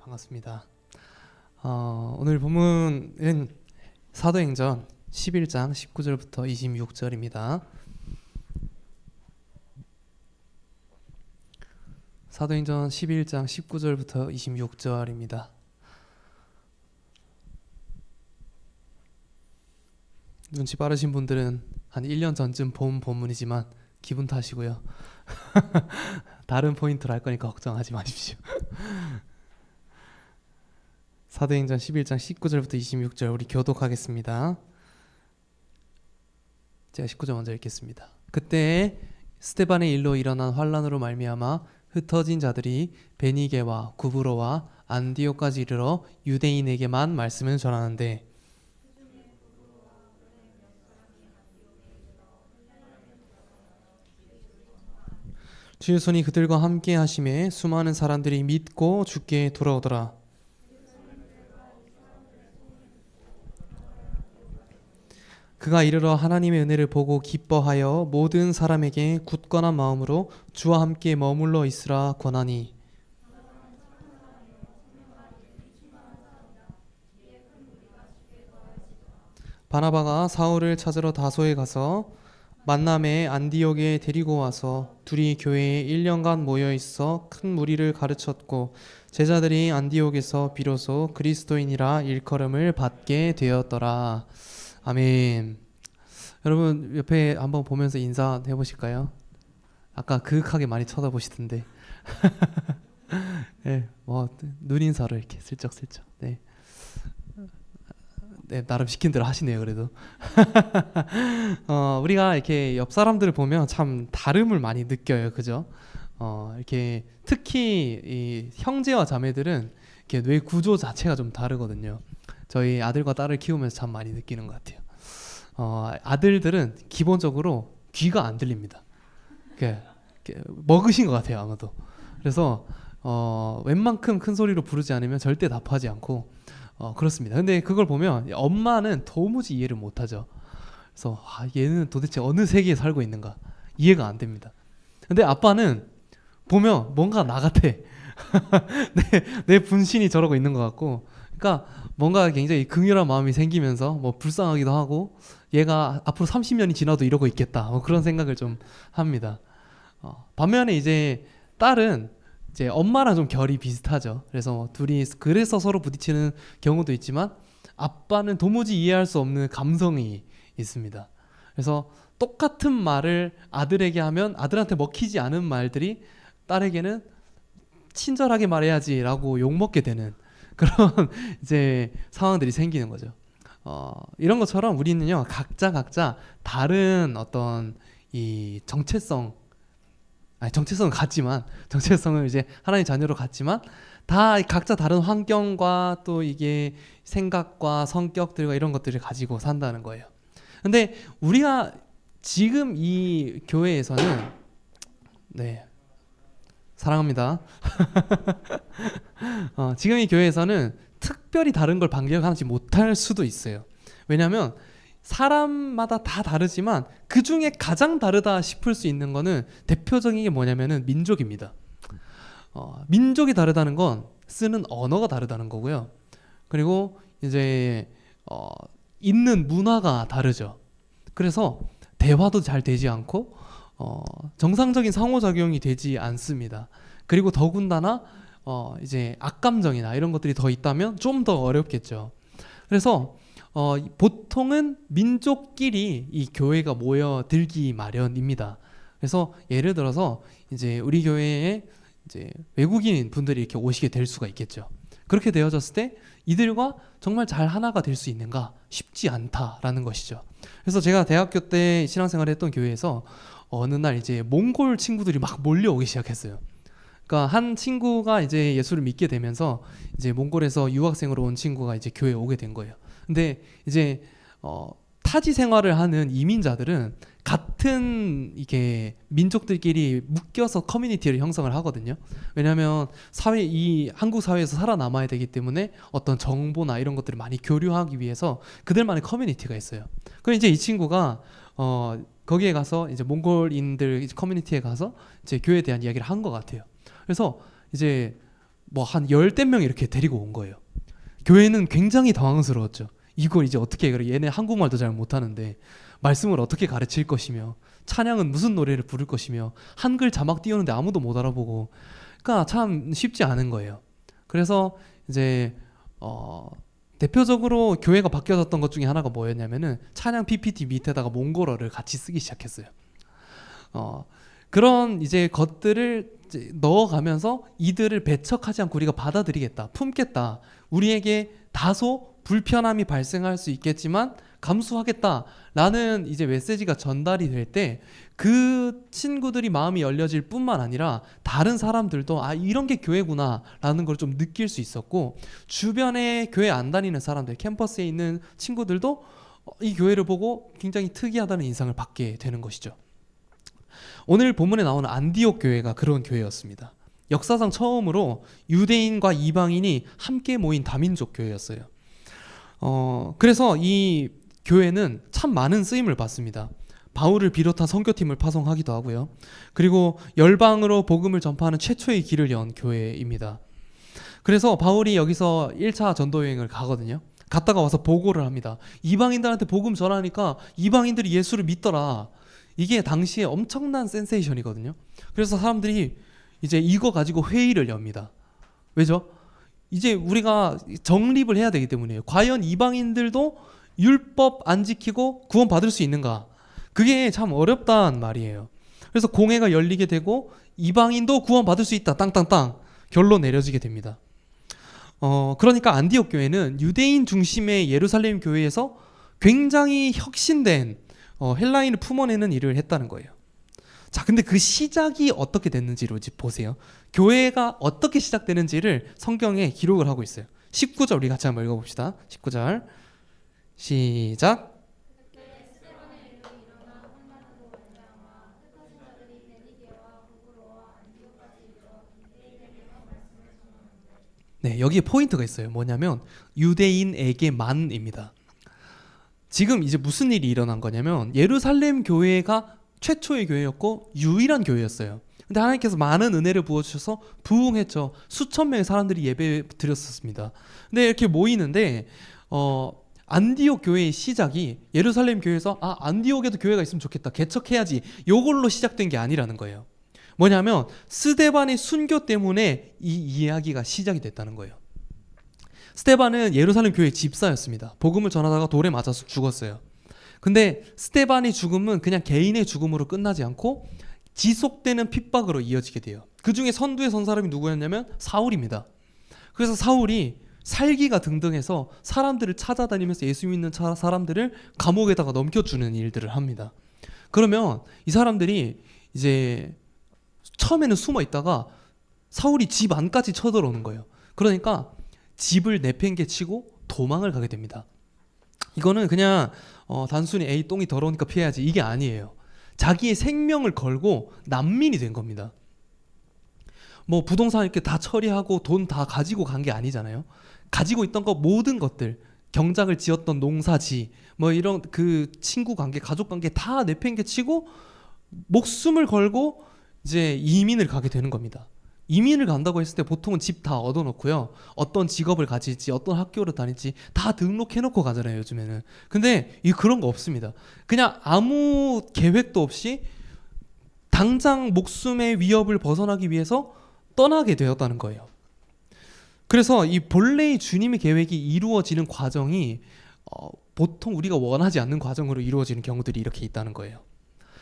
반갑습니다. 오늘 본문은 사도행전 11장 19절부터 26절입니다. 사도행전 11장 19절부터 26절입니다. 눈치 빠르신 분들은 한 1년 전쯤 본 본문이지만 기분 탓이고요. 다른 포인트로 할 거니까 걱정하지 마십시오. 사도행전 11장 19절부터 26절 우리 교독하겠습니다. 제가 19절 먼저 읽겠습니다. 그때 스데반의 일로 일어난 환란으로 말미암아 흩어진 자들이 베니게와 구브로와 안디옥까지 이르러 유대인에게만 말씀을 전하는데 주의 손이 그들과 함께 하심에 수많은 사람들이 믿고 주께 돌아오더라. 그가 이르러 하나님의 은혜를 보고 기뻐하여 모든 사람에게 굳건한 마음으로 주와 함께 머물러 있으라 권하니 바나바가 사울을 찾으러 다소에 가서 만남에 안디옥에 데리고 와서 둘이 교회에 1년간 모여 있어 큰 무리를 가르쳤고 제자들이 안디옥에서 비로소 그리스도인이라 일컬음을 받게 되었더라. 아멘. 여러분 옆에 한번 보면서 인사해 보실까요? 아까 그윽하게 많이 쳐다보시던데. 네, 눈인사로 이렇게 슬쩍슬쩍. 네. 네, 나름 시킨 대로 하시네요. 그래도 우리가 이렇게 옆 사람들을 보면 참 다름을 많이 느껴요, 그죠? 이렇게 특히 이 형제와 자매들은 이렇게 뇌 구조 자체가 좀 다르거든요. 저희 아들과 딸을 키우면서 참 많이 느끼는 것 같아요. 아들들은 기본적으로 귀가 안 들립니다. 이렇게 먹으신 것 같아요, 아마도. 그래서 웬만큼 큰 소리로 부르지 않으면 절대 답하지 않고 그렇습니다. 근데 그걸 보면 엄마는 도무지 이해를 못하죠. 그래서 얘는 도대체 어느 세계에 살고 있는가 이해가 안 됩니다. 근데 아빠는 보면 뭔가 나 같아. 내 분신이 저러고 있는 것 같고, 그러니까 뭔가 굉장히 긍휼한 마음이 생기면서 뭐 불쌍하기도 하고 얘가 앞으로 30년이 지나도 이러고 있겠다 뭐 그런 생각을 좀 합니다. 반면에 이제 딸은 이제 엄마랑 좀 결이 비슷하죠. 그래서 둘이 그래서 서로 부딪히는 경우도 있지만 아빠는 도무지 이해할 수 없는 감성이 있습니다. 그래서 똑같은 말을 아들에게 하면 아들한테 먹히지 않은 말들이 딸에게는 친절하게 말해야지라고 욕먹게 되는 그런 이제 상황들이 생기는 거죠. 이런 것처럼 우리는요 각자 다른 어떤 이 정체성은 같지만 정체성을 이제 하나님 자녀로 갖지만 다 각자 다른 환경과 또 이게 생각과 성격들과 이런 것들을 가지고 산다는 거예요. 근데 우리가 지금 이 교회에서는 네 사랑합니다. 지금 이 교회에서는 특별히 다른 걸 반격하지 못할 수도 있어요. 왜냐하면 사람마다 다 다르지만 그 중에 가장 다르다 싶을 수 있는 거는 대표적인 게 뭐냐면은 민족입니다. 민족이 다르다는 건 쓰는 언어가 다르다는 거고요. 그리고 이제 있는 문화가 다르죠. 그래서 대화도 잘 되지 않고 정상적인 상호작용이 되지 않습니다. 그리고 더군다나 이제 악감정이나 이런 것들이 더 있다면 좀 더 어렵겠죠. 그래서 보통은 민족끼리 이 교회가 모여들기 마련입니다. 그래서 예를 들어서 이제 우리 교회에 이제 외국인 분들이 이렇게 오시게 될 수가 있겠죠. 그렇게 되어졌을 때 이들과 정말 잘 하나가 될 수 있는가 쉽지 않다라는 것이죠. 그래서 제가 대학교 때 신앙생활을 했던 교회에서 어느 날 이제 몽골 친구들이 막 몰려오기 시작했어요. 그러니까 한 친구가 이제 예수를 믿게 되면서 이제 몽골에서 유학생으로 온 친구가 이제 교회에 오게 된 거예요. 근데 이제 타지 생활을 하는 이민자들은 같은 이게 민족들끼리 묶여서 커뮤니티를 형성을 하거든요. 왜냐하면 이 한국 사회에서 살아남아야 되기 때문에 어떤 정보나 이런 것들을 많이 교류하기 위해서 그들만의 커뮤니티가 있어요. 그럼 이제 이 친구가 거기에 가서 이제 몽골인들 커뮤니티에 가서 이제 교회에 대한 이야기를 한 것 같아요. 그래서 이제 뭐 한 열댓 명 이렇게 데리고 온 거예요. 교회는 굉장히 당황스러웠죠. 이걸 이제 어떻게 해? 그래 얘네 한국말도 잘 못하는데 말씀을 어떻게 가르칠 것이며 찬양은 무슨 노래를 부를 것이며 한글 자막 띄우는데 아무도 못 알아보고 그러니까 참 쉽지 않은 거예요. 그래서 이제 대표적으로 교회가 바뀌어졌던 것 중에 하나가 뭐였냐면은 찬양 PPT 밑에다가 몽골어를 같이 쓰기 시작했어요. 그런 이제 것들을 이제 넣어가면서 이들을 배척하지 않고 우리가 받아들이겠다, 품겠다, 우리에게 다소 불편함이 발생할 수 있겠지만 감수하겠다라는 이제 메시지가 전달이 될 때 그 친구들이 마음이 열려질 뿐만 아니라 다른 사람들도 아 이런 게 교회구나라는 걸 좀 느낄 수 있었고 주변에 교회 안 다니는 사람들, 캠퍼스에 있는 친구들도 이 교회를 보고 굉장히 특이하다는 인상을 받게 되는 것이죠. 오늘 본문에 나오는 안디옥 교회가 그런 교회였습니다. 역사상 처음으로 유대인과 이방인이 함께 모인 다민족 교회였어요. 그래서 이 교회는 참 많은 쓰임을 받습니다. 바울을 비롯한 선교팀을 파송하기도 하고요. 그리고 열방으로 복음을 전파하는 최초의 길을 연 교회입니다. 그래서 바울이 여기서 1차 전도 여행을 가거든요. 갔다가 와서 보고를 합니다. 이방인들한테 복음 전하니까 이방인들이 예수를 믿더라. 이게 당시에 엄청난 센세이션이거든요. 그래서 사람들이 이제 이거 가지고 회의를 엽니다. 왜죠? 이제 우리가 정립을 해야 되기 때문이에요. 과연 이방인들도 율법 안 지키고 구원 받을 수 있는가? 그게 참 어렵단 말이에요. 그래서 공회가 열리게 되고 이방인도 구원 받을 수 있다. 땅땅땅 결론 내려지게 됩니다. 그러니까 안디옥 교회는 유대인 중심의 예루살렘 교회에서 굉장히 혁신된 헬라인을 품어내는 일을 했다는 거예요. 자, 근데 그 시작이 어떻게 됐는지로 보세요. 교회가 어떻게 시작되는지를 성경에 기록을 하고 있어요. 19절 우리 같이 한번 읽어봅시다. 19절 시작. 네, 여기에 포인트가 있어요. 뭐냐면 유대인에게만입니다. 지금 이제 무슨 일이 일어난 거냐면 예루살렘 교회가 최초의 교회였고 유일한 교회였어요. 근데 하나님께서 많은 은혜를 부어주셔서 부흥했죠. 수천 명의 사람들이 예배 드렸었습니다. 근데 이렇게 모이는데 안디옥 교회의 시작이 예루살렘 교회에서 안디옥에도 교회가 있으면 좋겠다, 개척해야지, 요걸로 시작된 게 아니라는 거예요. 뭐냐면 스데반의 순교 때문에 이 이야기가 시작이 됐다는 거예요. 스데반은 예루살렘 교회 집사였습니다. 복음을 전하다가 돌에 맞아서 죽었어요. 근데 스데반의 죽음은 그냥 개인의 죽음으로 끝나지 않고 지속되는 핍박으로 이어지게 돼요. 그 중에 선두에 선 사람이 누구였냐면 사울입니다. 그래서 사울이 살기가 등등해서 사람들을 찾아다니면서 예수 믿는 사람들을 감옥에다가 넘겨주는 일들을 합니다. 그러면 이 사람들이 이제 처음에는 숨어 있다가 사울이 집 안까지 쳐들어오는 거예요. 그러니까 집을 내팽개치고 도망을 가게 됩니다. 이거는 그냥 단순히 에이 똥이 더러우니까 피해야지 이게 아니에요. 자기의 생명을 걸고 난민이 된 겁니다. 뭐 부동산 이렇게 다 처리하고 돈 다 가지고 간 게 아니잖아요. 가지고 있던 거 모든 것들, 경작을 지었던 농사지, 뭐 이런 그 친구 관계, 가족 관계 다 내팽개치고 목숨을 걸고 이제 이민을 가게 되는 겁니다. 이민을 간다고 했을 때 보통은 집 다 얻어놓고요. 어떤 직업을 가질지, 어떤 학교를 다닐지 다 등록해놓고 가잖아요, 요즘에는. 근데 그런 거 없습니다. 그냥 아무 계획도 없이 당장 목숨의 위협을 벗어나기 위해서 떠나게 되었다는 거예요. 그래서 이 본래의 주님의 계획이 이루어지는 과정이 보통 우리가 원하지 않는 과정으로 이루어지는 경우들이 이렇게 있다는 거예요.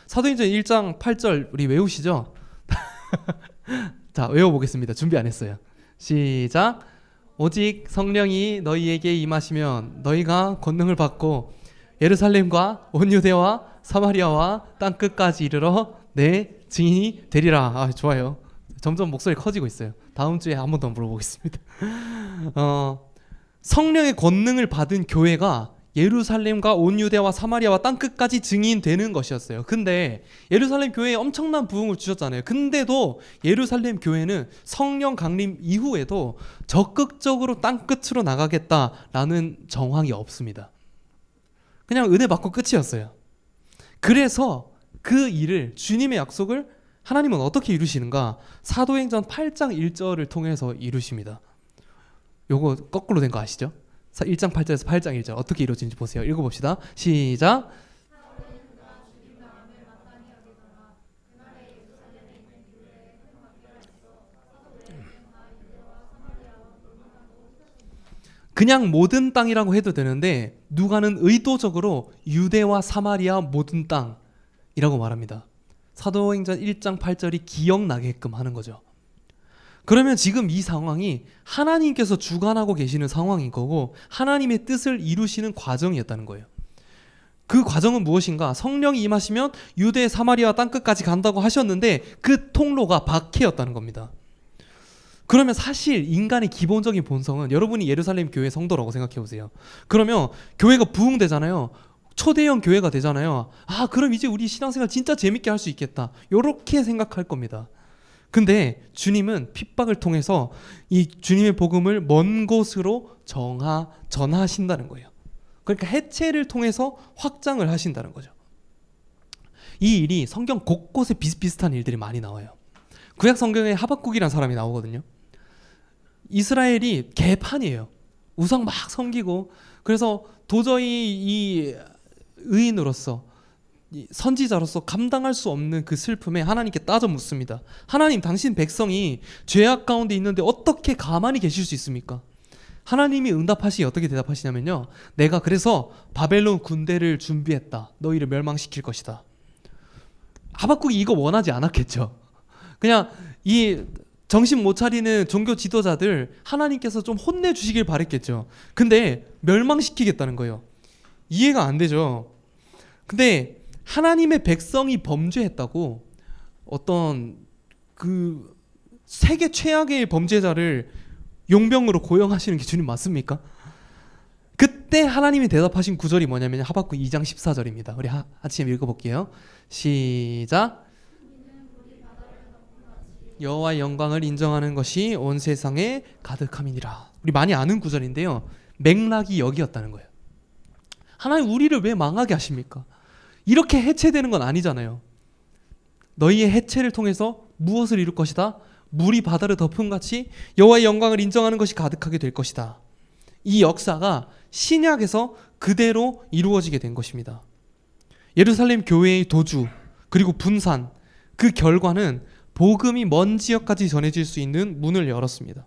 사도행전 1장 8절 우리 외우시죠? 자, 외워보겠습니다. 준비 안 했어요. 시작. 오직 성령이 너희에게 임하시면 너희가 권능을 받고 예루살렘과 온 유대와 사마리아와 땅끝까지 이르러 내 증인이 되리라. 좋아요. 점점 목소리 커지고 있어요. 다음 주에 한 번 더 물어보겠습니다. 성령의 권능을 받은 교회가 예루살렘과 온 유대와 사마리아와 땅끝까지 증인되는 것이었어요. 근데 예루살렘 교회에 엄청난 부흥을 주셨잖아요. 근데도 예루살렘 교회는 성령 강림 이후에도 적극적으로 땅끝으로 나가겠다라는 정황이 없습니다. 그냥 은혜 받고 끝이었어요. 그래서 그 일을, 주님의 약속을 하나님은 어떻게 이루시는가? 사도행전 8장 1절을 통해서 이루십니다. 요거 거꾸로 된 거 아시죠? 1장 8절에서 8장 1절 어떻게 이루어지는지 보세요. 읽어봅시다. 시작. 그냥 모든 땅이라고 해도 되는데 누가는 의도적으로 유대와 사마리아 모든 땅이라고 말합니다. 사도행전 1장 8절이 기억나게끔 하는 거죠. 그러면 지금 이 상황이 하나님께서 주관하고 계시는 상황인 거고 하나님의 뜻을 이루시는 과정이었다는 거예요. 그 과정은 무엇인가? 성령이 임하시면 유대, 사마리아 땅끝까지 간다고 하셨는데 그 통로가 박해였다는 겁니다. 그러면 사실 인간의 기본적인 본성은, 여러분이 예루살렘 교회 성도라고 생각해 보세요. 그러면 교회가 부흥되잖아요. 초대형 교회가 되잖아요. 아, 그럼 이제 우리 신앙생활 진짜 재밌게 할 수 있겠다, 이렇게 생각할 겁니다. 근데 주님은 핍박을 통해서 이 주님의 복음을 먼 곳으로 전하신다는 거예요. 그러니까 해체를 통해서 확장을 하신다는 거죠. 이 일이 성경 곳곳에 비슷비슷한 일들이 많이 나와요. 구약 성경에 하박국이라는 사람이 나오거든요. 이스라엘이 개판이에요. 우상 막 섬기고, 그래서 도저히 이 의인으로서, 이 선지자로서 감당할 수 없는 그 슬픔에 하나님께 따져 묻습니다. 하나님, 당신 백성이 죄악 가운데 있는데 어떻게 가만히 계실 수 있습니까? 하나님이 응답하시니 어떻게 대답하시냐면요, 내가 그래서 바벨론 군대를 준비했다. 너희를 멸망시킬 것이다. 하박국이 이거 원하지 않았겠죠. 그냥 이 정신 못 차리는 종교 지도자들 하나님께서 좀 혼내주시길 바랬겠죠. 근데 멸망시키겠다는 거예요. 이해가 안 되죠. 근데 하나님의 백성이 범죄했다고 어떤 그 세계 최악의 범죄자를 용병으로 고용하시는 게 주님 맞습니까? 그때 하나님이 대답하신 구절이 뭐냐면 하박국 2장 14절입니다. 우리 아침에 읽어볼게요. 시작. 여호와의 영광을 인정하는 것이 온 세상에 가득함이니라. 우리 많이 아는 구절인데요, 맥락이 여기였다는 거예요. 하나님, 우리를 왜 망하게 하십니까? 이렇게 해체되는 건 아니잖아요. 너희의 해체를 통해서 무엇을 이룰 것이다? 물이 바다를 덮은 같이 여호와의 영광을 인정하는 것이 가득하게 될 것이다. 이 역사가 신약에서 그대로 이루어지게 된 것입니다. 예루살렘 교회의 도주 그리고 분산, 그 결과는 복음이 먼 지역까지 전해질 수 있는 문을 열었습니다.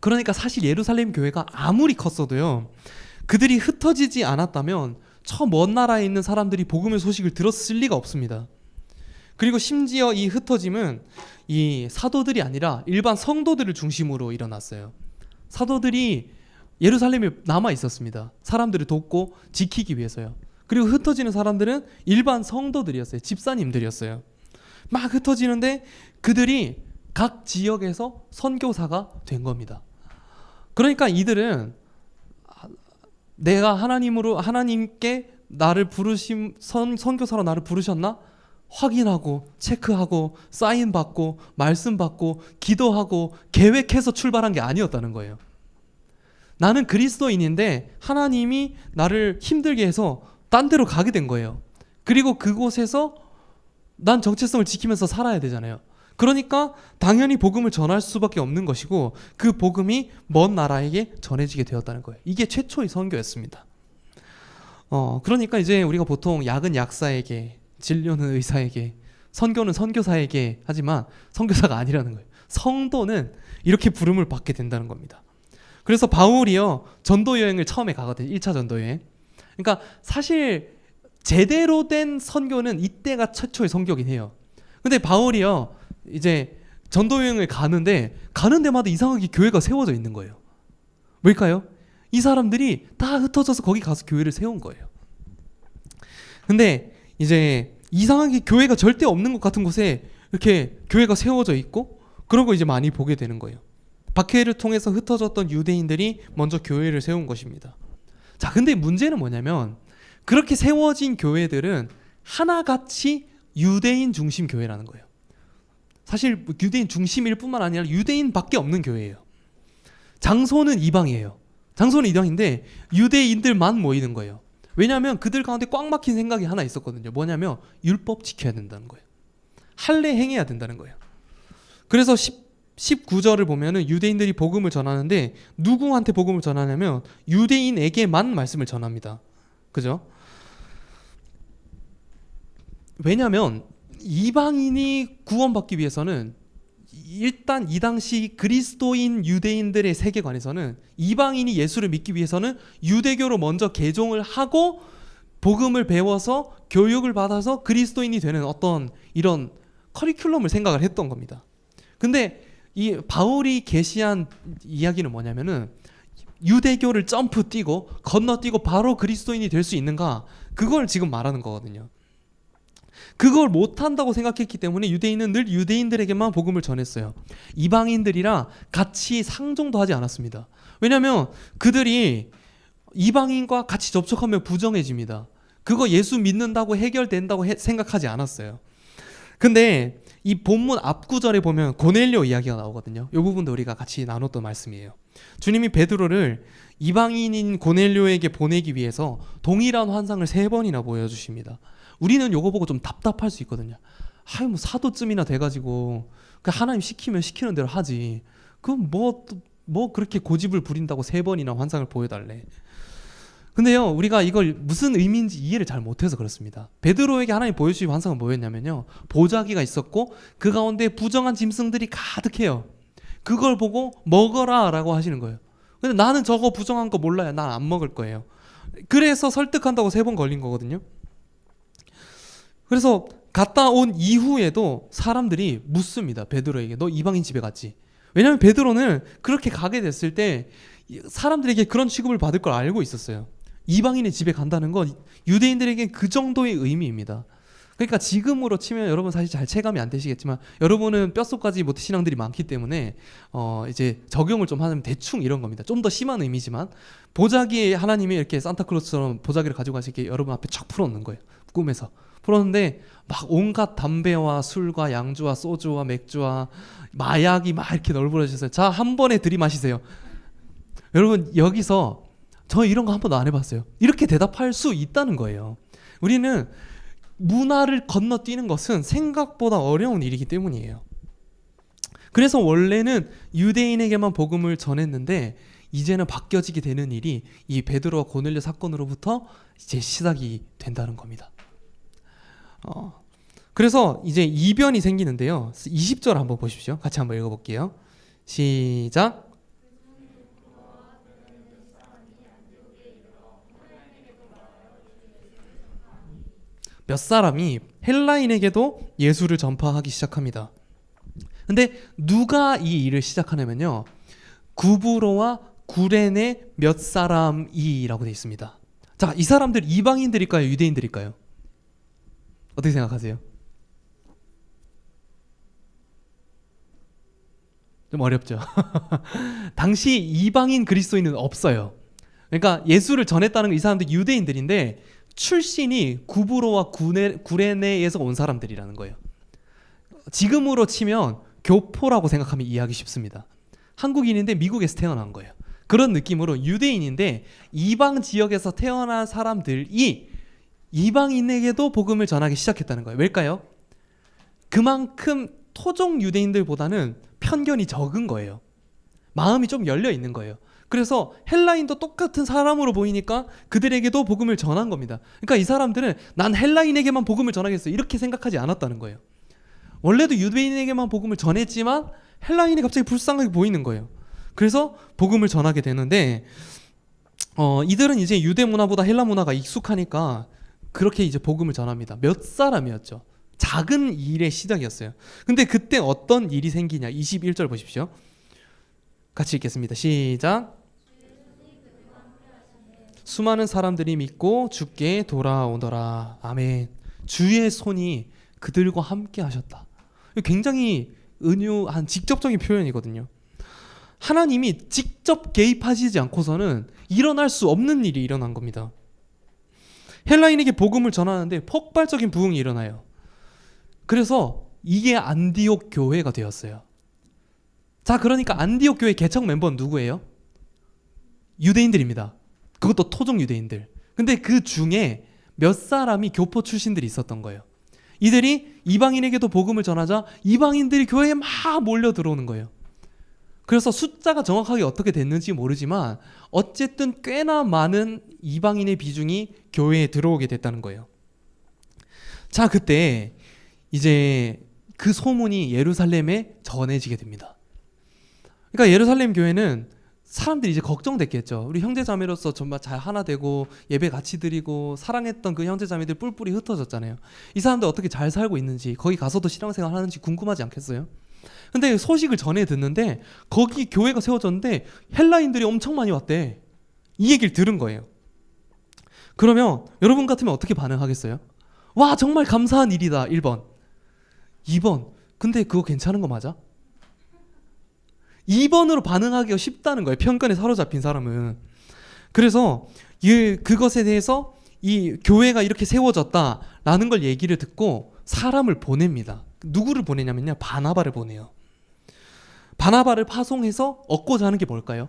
그러니까 사실 예루살렘 교회가 아무리 컸어도요, 그들이 흩어지지 않았다면 저 먼 나라에 있는 사람들이 복음의 소식을 들었을 리가 없습니다. 그리고 심지어 이 흩어짐은 이 사도들이 아니라 일반 성도들을 중심으로 일어났어요. 사도들이 예루살렘에 남아 있었습니다. 사람들을 돕고 지키기 위해서요. 그리고 흩어지는 사람들은 일반 성도들이었어요. 집사님들이었어요. 막 흩어지는데 그들이 각 지역에서 선교사가 된 겁니다. 그러니까 이들은 내가 하나님께 나를 선교사로 나를 부르셨나? 확인하고 체크하고 사인 받고 말씀 받고 기도하고 계획해서 출발한 게 아니었다는 거예요. 나는 그리스도인인데 하나님이 나를 힘들게 해서 딴 데로 가게 된 거예요. 그리고 그곳에서 난 정체성을 지키면서 살아야 되잖아요. 그러니까 당연히 복음을 전할 수밖에 없는 것이고, 그 복음이 먼 나라에게 전해지게 되었다는 거예요. 이게 최초의 선교였습니다. 그러니까 이제 우리가 보통 약은 약사에게, 진료는 의사에게, 선교는 선교사에게 하지만 선교사가 아니라는 거예요. 성도는 이렇게 부름을 받게 된다는 겁니다. 그래서 바울이요, 전도 여행을 처음에 가거든요. 1차 전도 여행. 그러니까 사실 제대로 된 선교는 이때가 최초의 선교긴 해요. 근데 바울이요, 이제 전도 여행을 가는데 가는 데마다 이상하게 교회가 세워져 있는 거예요. 왜일까요? 이 사람들이 다 흩어져서 거기 가서 교회를 세운 거예요. 근데 이제 이상하게 교회가 절대 없는 것 같은 곳에 이렇게 교회가 세워져 있고, 그런 거 이제 많이 보게 되는 거예요. 박해를 통해서 흩어졌던 유대인들이 먼저 교회를 세운 것입니다. 자, 근데 문제는 뭐냐면 그렇게 세워진 교회들은 하나같이 유대인 중심 교회라는 거예요. 사실 유대인 중심일 뿐만 아니라 유대인밖에 없는 교회예요. 장소는 이방이에요. 장소는 이방인데 유대인들만 모이는 거예요. 왜냐하면 그들 가운데 꽉 막힌 생각이 하나 있었거든요. 뭐냐면 율법 지켜야 된다는 거예요. 할례행해야 된다는 거예요. 그래서 19절을 보면은 유대인들이 복음을 전하는데 누구한테 복음을 전하냐면 유대인에게만 말씀을 전합니다. 그죠? 왜냐하면 이방인이 구원받기 위해서는 일단 이 당시 그리스도인 유대인들의 세계관에서는 이방인이 예수를 믿기 위해서는 유대교로 먼저 개종을 하고 복음을 배워서 교육을 받아서 그리스도인이 되는 어떤 이런 커리큘럼을 생각을 했던 겁니다. 근데 이 바울이 계시한 이야기는 뭐냐면은 유대교를 점프 뛰고 건너뛰고 바로 그리스도인이 될 수 있는가, 그걸 지금 말하는 거거든요. 그걸 못한다고 생각했기 때문에 유대인은 늘 유대인들에게만 복음을 전했어요. 이방인들이랑 같이 상종도 하지 않았습니다. 왜냐하면 그들이 이방인과 같이 접촉하면 부정해집니다. 그거 예수 믿는다고 해결된다고 생각하지 않았어요. 근데 이 본문 앞구절에 보면 고넬료 이야기가 나오거든요. 이 부분도 우리가 같이 나눴던 말씀이에요. 주님이 베드로를 이방인인 고넬료에게 보내기 위해서 동일한 환상을 3번이나 보여주십니다. 우리는 요거 보고 좀 답답할 수 있거든요. 아유, 뭐 사도쯤이나 돼가지고 하나님 시키면 시키는 대로 하지. 그럼 뭐 그렇게 고집을 부린다고 3번이나 환상을 보여달래. 근데요, 우리가 이걸 무슨 의미인지 이해를 잘 못해서 그렇습니다. 베드로에게 하나님 보여주신 환상은 뭐였냐면요, 보자기가 있었고 그 가운데 부정한 짐승들이 가득해요. 그걸 보고 먹어라 라고 하시는 거예요. 근데 나는 저거 부정한 거 몰라요. 난 안 먹을 거예요. 그래서 설득한다고 3번 걸린 거거든요. 그래서 갔다 온 이후에도 사람들이 묻습니다. 베드로에게, 너 이방인 집에 갔지? 왜냐하면 베드로는 그렇게 가게 됐을 때 사람들에게 그런 취급을 받을 걸 알고 있었어요. 이방인의 집에 간다는 건 유대인들에게 그 정도의 의미입니다. 그러니까 지금으로 치면 여러분 사실 잘 체감이 안 되시겠지만 여러분은 뼛속까지 못 신앙들이 많기 때문에 이제 적용을 좀 하면 대충 이런 겁니다. 좀 더 심한 의미지만 보자기에 하나님이 이렇게 산타클로스처럼 보자기를 가지고 가시게 여러분 앞에 쫙 풀어놓는 거예요. 꿈에서 풀었는데 막 온갖 담배와 술과 양주와 소주와 맥주와 마약이 막 이렇게 널브러졌어요. 자, 한 번에 들이마시세요. 여러분 여기서 저 이런 거 한 번도 안 해봤어요. 이렇게 대답할 수 있다는 거예요. 우리는 문화를 건너뛰는 것은 생각보다 어려운 일이기 때문이에요. 그래서 원래는 유대인에게만 복음을 전했는데 이제는 바뀌어지게 되는 일이 이 베드로와 고넬료 사건으로부터 이제 시작이 된다는 겁니다. 그래서 이제 이변이 생기는데요. 20절 한번 보십시오. 같이 한번 읽어볼게요. 시작. 몇 사람이 헬라인에게도 예수를 전파하기 시작합니다. 근데 누가 이 일을 시작하냐면요, 구브로와 구레네 몇 사람이라고 되어 있습니다. 자, 이 사람들 이방인들일까요? 유대인들일까요? 어떻게 생각하세요? 좀 어렵죠. 당시 이방인 그리스도인은 없어요. 그러니까 예수를 전했다는 이 사람들 유대인들인데 출신이 구브로와 구레네에서 온 사람들이라는 거예요. 지금으로 치면 교포라고 생각하면 이해하기 쉽습니다. 한국인인데 미국에서 태어난 거예요. 그런 느낌으로 유대인인데 이방 지역에서 태어난 사람들이 이방인에게도 복음을 전하기 시작했다는 거예요. 왜일까요? 그만큼 토종 유대인들보다는 편견이 적은 거예요. 마음이 좀 열려 있는 거예요. 그래서 헬라인도 똑같은 사람으로 보이니까 그들에게도 복음을 전한 겁니다. 그러니까 이 사람들은 난 헬라인에게만 복음을 전하겠어 이렇게 생각하지 않았다는 거예요. 원래도 유대인에게만 복음을 전했지만 헬라인이 갑자기 불쌍하게 보이는 거예요. 그래서 복음을 전하게 되는데 이들은 이제 유대 문화보다 헬라 문화가 익숙하니까 그렇게 이제 복음을 전합니다. 몇 사람이었죠. 작은 일의 시작이었어요. 근데 그때 어떤 일이 생기냐. 21절 보십시오. 같이 읽겠습니다. 시작. 수많은 사람들이 믿고 주께 돌아오더라. 아멘. 주의 손이 그들과 함께 하셨다. 굉장히 은유한 직접적인 표현이거든요. 하나님이 직접 개입하시지 않고서는 일어날 수 없는 일이 일어난 겁니다. 헬라인에게 복음을 전하는데 폭발적인 부흥이 일어나요. 그래서 이게 안디옥 교회가 되었어요. 자, 그러니까 안디옥 교회 개척 멤버는 누구예요? 유대인들입니다. 그것도 토종 유대인들. 근데 그 중에 몇 사람이 교포 출신들이 있었던 거예요. 이들이 이방인에게도 복음을 전하자 이방인들이 교회에 막 몰려 들어오는 거예요. 그래서 숫자가 정확하게 어떻게 됐는지 모르지만 어쨌든 꽤나 많은 이방인의 비중이 교회에 들어오게 됐다는 거예요. 자, 그때 이제 그 소문이 예루살렘에 전해지게 됩니다. 그러니까 예루살렘 교회는 사람들이 이제 걱정됐겠죠. 우리 형제자매로서 정말 잘 하나 되고 예배 같이 드리고 사랑했던 그 형제자매들 뿔뿔이 흩어졌잖아요. 이 사람들 어떻게 잘 살고 있는지, 거기 가서도 신앙생활 하는지 궁금하지 않겠어요? 근데 소식을 전해 듣는데 거기 교회가 세워졌는데 헬라인들이 엄청 많이 왔대. 이 얘기를 들은 거예요. 그러면 여러분 같으면 어떻게 반응하겠어요? 와, 정말 감사한 일이다. 1번. 2번. 근데 그거 괜찮은 거 맞아? 2번으로 반응하기가 쉽다는 거예요. 편견에 사로잡힌 사람은. 그래서 그것에 대해서 이 교회가 이렇게 세워졌다라는 걸 얘기를 듣고 사람을 보냅니다. 누구를 보내냐면요, 바나바를 보내요. 바나바를 파송해서 얻고자 하는 게 뭘까요?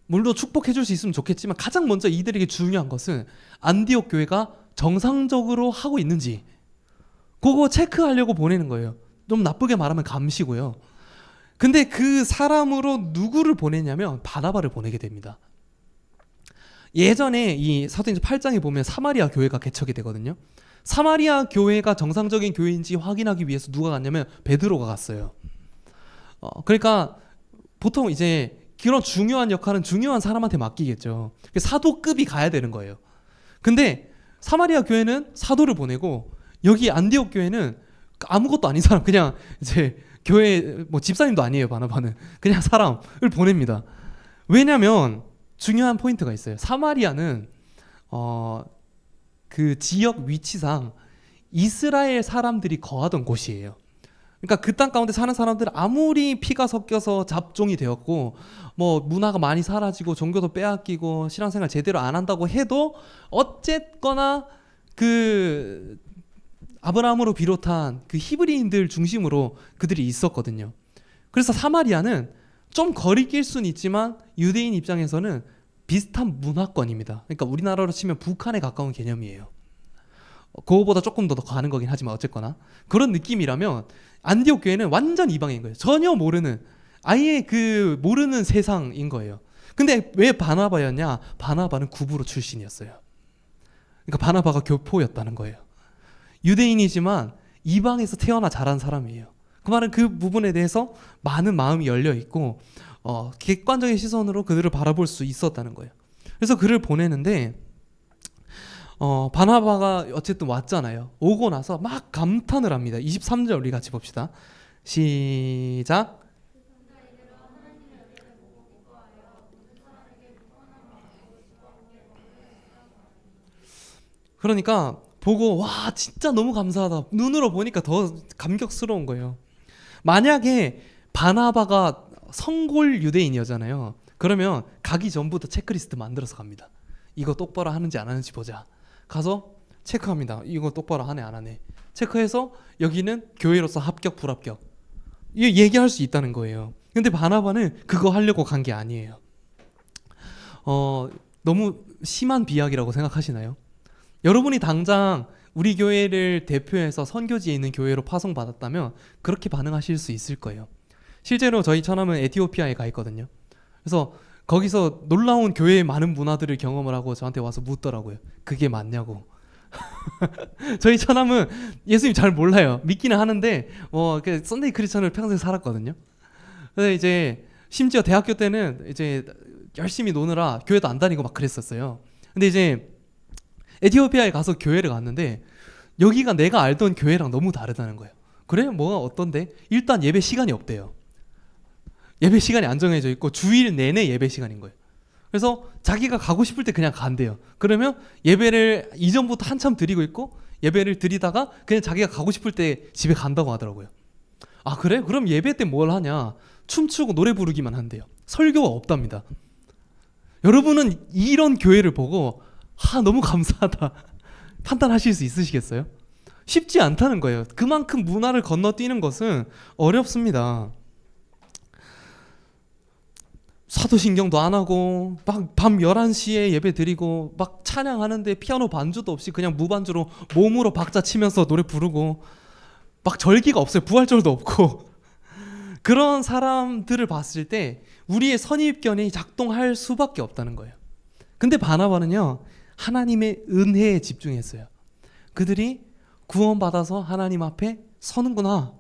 물론 축복해 줄 수 있으면 좋겠지만 가장 먼저 이들에게 중요한 것은 안디옥 교회가 정상적으로 하고 있는지 그거 체크하려고 보내는 거예요. 좀 나쁘게 말하면 감시고요. 근데 그 사람으로 누구를 보내냐면 바나바를 보내게 됩니다. 예전에 이 사도행전 8장에 보면 사마리아 교회가 개척이 되거든요. 사마리아 교회가 정상적인 교회인지 확인하기 위해서 누가 갔냐면 베드로가 갔어요. 그러니까 보통 이제 그런 중요한 역할은 중요한 사람한테 맡기겠죠. 사도급이 가야 되는 거예요. 근데 사마리아 교회는 사도를 보내고 여기 안디옥 교회는 아무것도 아닌 사람, 그냥 이제 교회 뭐 집사님도 아니에요. 바나바는 그냥 사람을 보냅니다. 왜냐면 중요한 포인트가 있어요. 사마리아는 그 지역 위치상 이스라엘 사람들이 거하던 곳이에요. 그러니까 그 땅 가운데 사는 사람들은 아무리 피가 섞여서 잡종이 되었고 뭐 문화가 많이 사라지고 종교도 빼앗기고 신앙생활 제대로 안 한다고 해도 어쨌거나 그 아브라함으로 비롯한 그 히브리인들 중심으로 그들이 있었거든요. 그래서 사마리아는 좀 거리낄 수는 있지만 유대인 입장에서는 비슷한 문화권입니다. 그러니까 우리나라로 치면 북한에 가까운 개념이에요. 그거보다 조금 더 가는 거긴 하지만 어쨌거나 그런 느낌이라면 안디옥 교회는 완전 이방인 거예요. 전혀 모르는, 아예 그 모르는 세상인 거예요. 근데 왜 바나바였냐? 바나바는 구브로 출신이었어요. 그러니까 바나바가 교포였다는 거예요. 유대인이지만 이방에서 태어나 자란 사람이에요. 그 말은 그 부분에 대해서 많은 마음이 열려 있고 객관적인 시선으로 그들을 바라볼 수 있었다는 거예요. 그래서 그를 보내는데 바나바가 어쨌든 왔잖아요. 오고 나서 막 감탄을 합니다. 23절 우리 같이 봅시다. 시작. 그러니까 보고 와 진짜 너무 감사하다. 눈으로 보니까 더 감격스러운 거예요. 만약에 바나바가 성골 유대인이었잖아요. 그러면 가기 전부터 체크리스트 만들어서 갑니다. 이거 똑바로 하는지 안 하는지 보자. 가서 체크합니다. 이거 똑바로 하네 안 하네. 체크해서 여기는 교회로서 합격 불합격. 이거 얘기할 수 있다는 거예요. 근데 바나바는 그거 하려고 간 게 아니에요. 너무 심한 비약이라고 생각하시나요? 여러분이 당장 우리 교회를 대표해서 선교지에 있는 교회로 파송받았다면 그렇게 반응하실 수 있을 거예요. 실제로 저희 처남은 에티오피아에 가 있거든요. 그래서 거기서 놀라운 교회의 많은 문화들을 경험을 하고 저한테 와서 묻더라고요. 그게 맞냐고. 저희 처남은 예수님 잘 몰라요. 믿기는 하는데 그 썬데이 크리스천을 평생 살았거든요. 근데 이제 심지어 대학교 때는 이제 열심히 노느라 교회도 안 다니고 막 그랬었어요. 근데 이제 에티오피아에 가서 교회를 갔는데 여기가 내가 알던 교회랑 너무 다르다는 거예요. 그래? 뭐가 어떤데? 일단 예배 시간이 없대요. 예배 시간이 안 정해져 있고 주일 내내 예배 시간인 거예요. 그래서 자기가 가고 싶을 때 그냥 간대요. 그러면 예배를 이전부터 한참 드리고 있고 예배를 드리다가 그냥 자기가 가고 싶을 때 집에 간다고 하더라고요. 아 그래? 그럼 예배 때 뭘 하냐? 춤추고 노래 부르기만 한대요. 설교가 없답니다. 여러분은 이런 교회를 보고 너무 감사하다 판단하실 수 있으시겠어요? 쉽지 않다는 거예요. 그만큼 문화를 건너뛰는 것은 어렵습니다. 사도신경도 안 하고 막 밤 11시에 예배 드리고 막 찬양하는데 피아노 반주도 없이 그냥 무반주로 몸으로 박자 치면서 노래 부르고 막 절기가 없어요. 부활절도 없고 그런 사람들을 봤을 때 우리의 선입견이 작동할 수밖에 없다는 거예요. 근데 바나바는요, 하나님의 은혜에 집중했어요. 그들이 구원받아서 하나님 앞에 서는구나.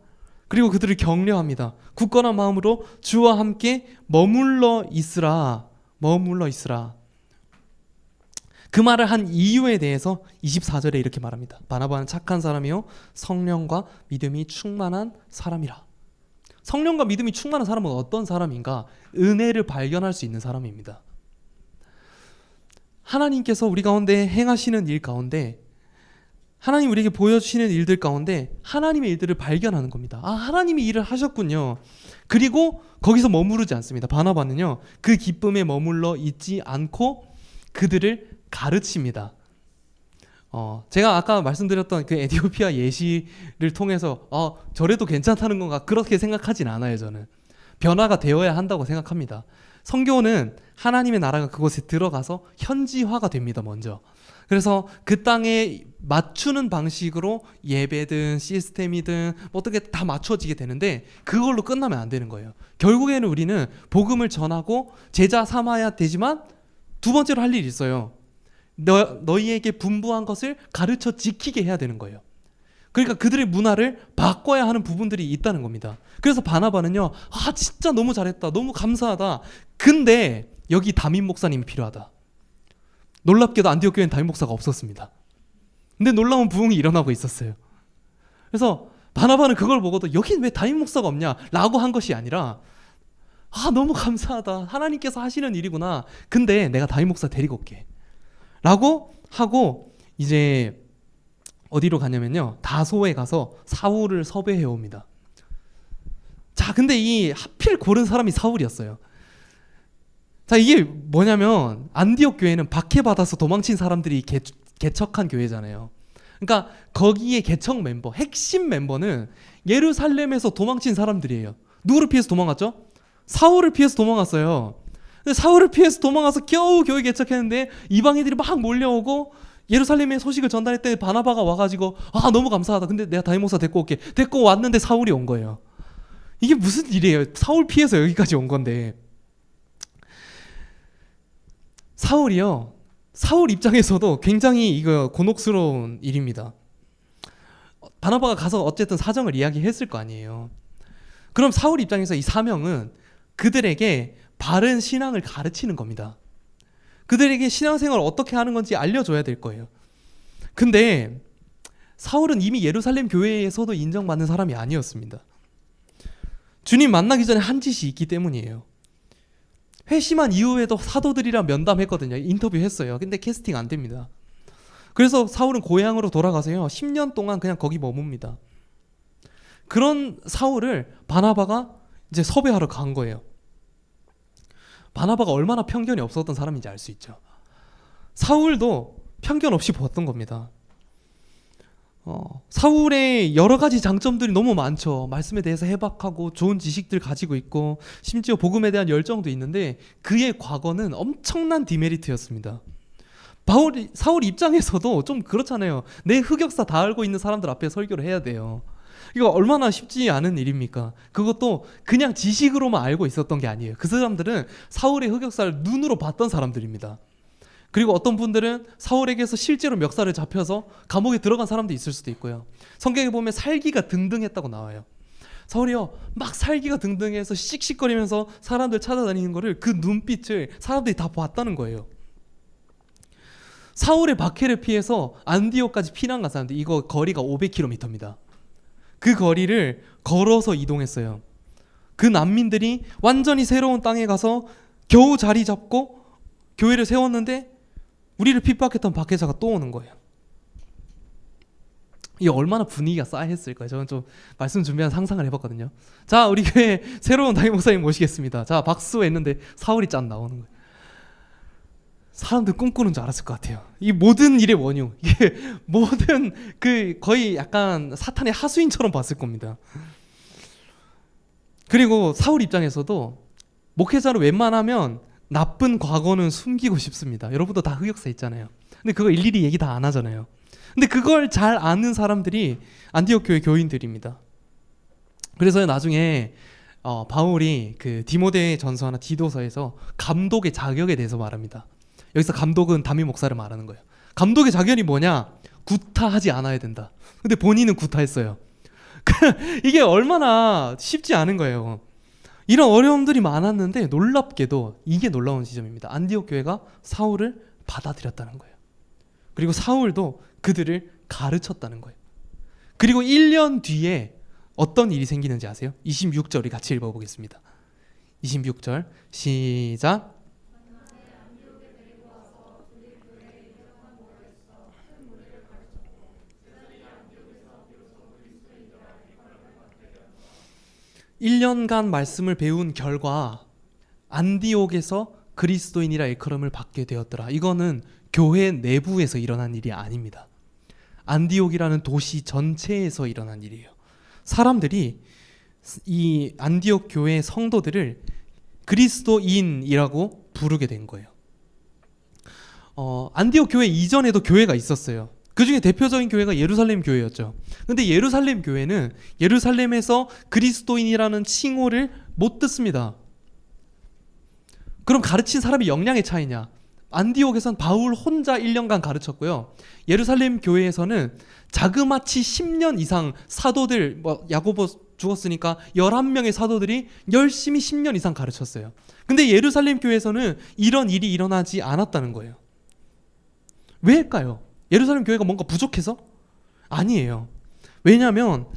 그리고 그들을 격려합니다. 굳건한 마음으로 주와 함께 머물러 있으라. 머물러 있으라. 그 말을 한 이유에 대해서 24절에 이렇게 말합니다. 바나바는 착한 사람이요 성령과 믿음이 충만한 사람이라. 성령과 믿음이 충만한 사람은 어떤 사람인가? 은혜를 발견할 수 있는 사람입니다. 하나님께서 우리 가운데 행하시는 일 가운데, 하나님 우리에게 보여주시는 일들 가운데 하나님의 일들을 발견하는 겁니다. 아, 하나님이 일을 하셨군요. 그리고 거기서 머무르지 않습니다. 바나바는요, 그 기쁨에 머물러 있지 않고 그들을 가르칩니다. 제가 아까 말씀드렸던 그 에티오피아 예시를 통해서 저래도 괜찮다는 건가 그렇게 생각하진 않아요. 저는 변화가 되어야 한다고 생각합니다. 선교는 하나님의 나라가 그곳에 들어가서 현지화가 됩니다. 먼저. 그래서 그 땅에 맞추는 방식으로 예배든 시스템이든 어떻게 다 맞춰지게 되는데 그걸로 끝나면 안 되는 거예요. 결국에는 우리는 복음을 전하고 제자 삼아야 되지만 두 번째로 할 일이 있어요. 너희에게 분부한 것을 가르쳐 지키게 해야 되는 거예요. 그러니까 그들의 문화를 바꿔야 하는 부분들이 있다는 겁니다. 그래서 바나바는요, 진짜 너무 잘했다, 너무 감사하다. 근데 여기 담임 목사님이 필요하다. 놀랍게도 안디옥 교회는 담임 목사가 없었습니다. 근데 놀라운 부흥이 일어나고 있었어요. 그래서 바나바는 그걸 보고도 여긴 왜 담임 목사가 없냐 라고 한 것이 아니라, 너무 감사하다, 하나님께서 하시는 일이구나. 근데 내가 담임 목사 데리고 올게 라고 하고 이제 어디로 가냐면요, 다소에 가서 사울을 섭외해 옵니다. 자, 근데 이 하필 고른 사람이 사울이었어요. 자, 이게 뭐냐면 안디옥 교회는 박해받아서 도망친 사람들이 개척한 교회잖아요. 그러니까 거기에 개척 멤버, 핵심 멤버는 예루살렘에서 도망친 사람들이에요. 누구를 피해서 도망갔죠? 사울을 피해서 도망갔어요. 근데 사울을 피해서 도망가서 겨우 교회 개척했는데 이방인들이 막 몰려오고 예루살렘에 소식을 전달했더니 바나바가 와가지고 너무 감사하다. 근데 내가 담임 목사 데리고 올게. 데리고 왔는데 사울이 온 거예요. 이게 무슨 일이에요? 사울 피해서 여기까지 온 건데. 사울이요, 사울 입장에서도 굉장히 이거 곤혹스러운 일입니다. 바나바가 가서 어쨌든 사정을 이야기했을 거 아니에요. 그럼 사울 입장에서 이 사명은 그들에게 바른 신앙을 가르치는 겁니다. 그들에게 신앙생활을 어떻게 하는 건지 알려줘야 될 거예요. 근데 사울은 이미 예루살렘 교회에서도 인정받는 사람이 아니었습니다. 주님 만나기 전에 한 짓이 있기 때문이에요. 회심한 이후에도 사도들이랑 면담했거든요. 인터뷰했어요. 근데 캐스팅 안 됩니다. 그래서 사울은 고향으로 돌아가서요, 10년 동안 그냥 거기 머뭅니다. 그런 사울을 바나바가 이제 섭외하러 간 거예요. 바나바가 얼마나 편견이 없었던 사람인지 알 수 있죠. 사울도 편견 없이 보았던 겁니다. 사울의 여러 가지 장점들이 너무 많죠. 말씀에 대해서 해박하고 좋은 지식들 가지고 있고 심지어 복음에 대한 열정도 있는데 그의 과거는 엄청난 디메리트였습니다. 사울 입장에서도 좀 그렇잖아요. 내 흑역사 다 알고 있는 사람들 앞에 설교를 해야 돼요. 이거 얼마나 쉽지 않은 일입니까? 그것도 그냥 지식으로만 알고 있었던 게 아니에요. 그 사람들은 사울의 흑역사를 눈으로 봤던 사람들입니다. 그리고 어떤 분들은 사울에게서 실제로 멱살을 잡혀서 감옥에 들어간 사람도 있을 수도 있고요. 성경에 보면 살기가 등등했다고 나와요. 사울이요, 막 살기가 등등해서 씩씩거리면서 사람들 찾아다니는 거를, 그 눈빛을 사람들이 다 봤다는 거예요. 사울의 박해를 피해서 안디옥까지 피난 간 사람들, 이거 거리가 500km입니다. 그 거리를 걸어서 이동했어요. 그 난민들이 완전히 새로운 땅에 가서 겨우 자리 잡고 교회를 세웠는데 우리를 핍박했던 박해자가 또 오는 거예요. 이게 얼마나 분위기가 싸했을까요? 저는 좀 말씀 준비한 상상을 해봤거든요. 자, 우리 교회 새로운 담임 목사님 모시겠습니다. 자, 박수 했는데 사울이 짠 나오는 거예요. 사람들 꿈꾸는 줄 알았을 것 같아요. 이 모든 일의 원흉, 이게 모든 거의 약간 사탄의 하수인처럼 봤을 겁니다. 그리고 사울 입장에서도 목회자는 웬만하면 나쁜 과거는 숨기고 싶습니다. 여러분도 다 흑역사 있잖아요. 근데 그거 일일이 얘기 다 안 하잖아요. 근데 그걸 잘 아는 사람들이 안디옥 교회 교인들입니다. 그래서 나중에 바울이 그 디모데 전서나 디도서에서 감독의 자격에 대해서 말합니다. 여기서 감독은 담임 목사를 말하는 거예요. 감독의 자격이 뭐냐? 구타하지 않아야 된다. 근데 본인은 구타했어요. 이게 얼마나 쉽지 않은 거예요. 이런 어려움들이 많았는데 놀랍게도 이게 놀라운 지점입니다. 안디옥 교회가 사울을 받아들였다는 거예요. 그리고 사울도 그들을 가르쳤다는 거예요. 그리고 1년 뒤에 어떤 일이 생기는지 아세요? 26절 우리 같이 읽어보겠습니다. 26절 시작. 1년간 말씀을 배운 결과 안디옥에서 그리스도인이라 일컬음을 받게 되었더라. 이거는 교회 내부에서 일어난 일이 아닙니다. 안디옥이라는 도시 전체에서 일어난 일이에요. 사람들이 이 안디옥 교회 성도들을 그리스도인이라고 부르게 된 거예요. 안디옥 교회 이전에도 교회가 있었어요. 그 중에 대표적인 교회가 예루살렘 교회였죠. 근데 예루살렘 교회는 예루살렘에서 그리스도인이라는 칭호를 못 듣습니다. 그럼 가르친 사람이 역량의 차이냐? 안디옥에선 바울 혼자 1년간 가르쳤고요. 예루살렘 교회에서는 자그마치 10년 이상 사도들, 야고보 죽었으니까 11명의 사도들이 열심히 10년 이상 가르쳤어요. 근데 예루살렘 교회에서는 이런 일이 일어나지 않았다는 거예요. 왜일까요? 예루살렘 교회가 뭔가 부족해서? 아니에요. 왜냐하면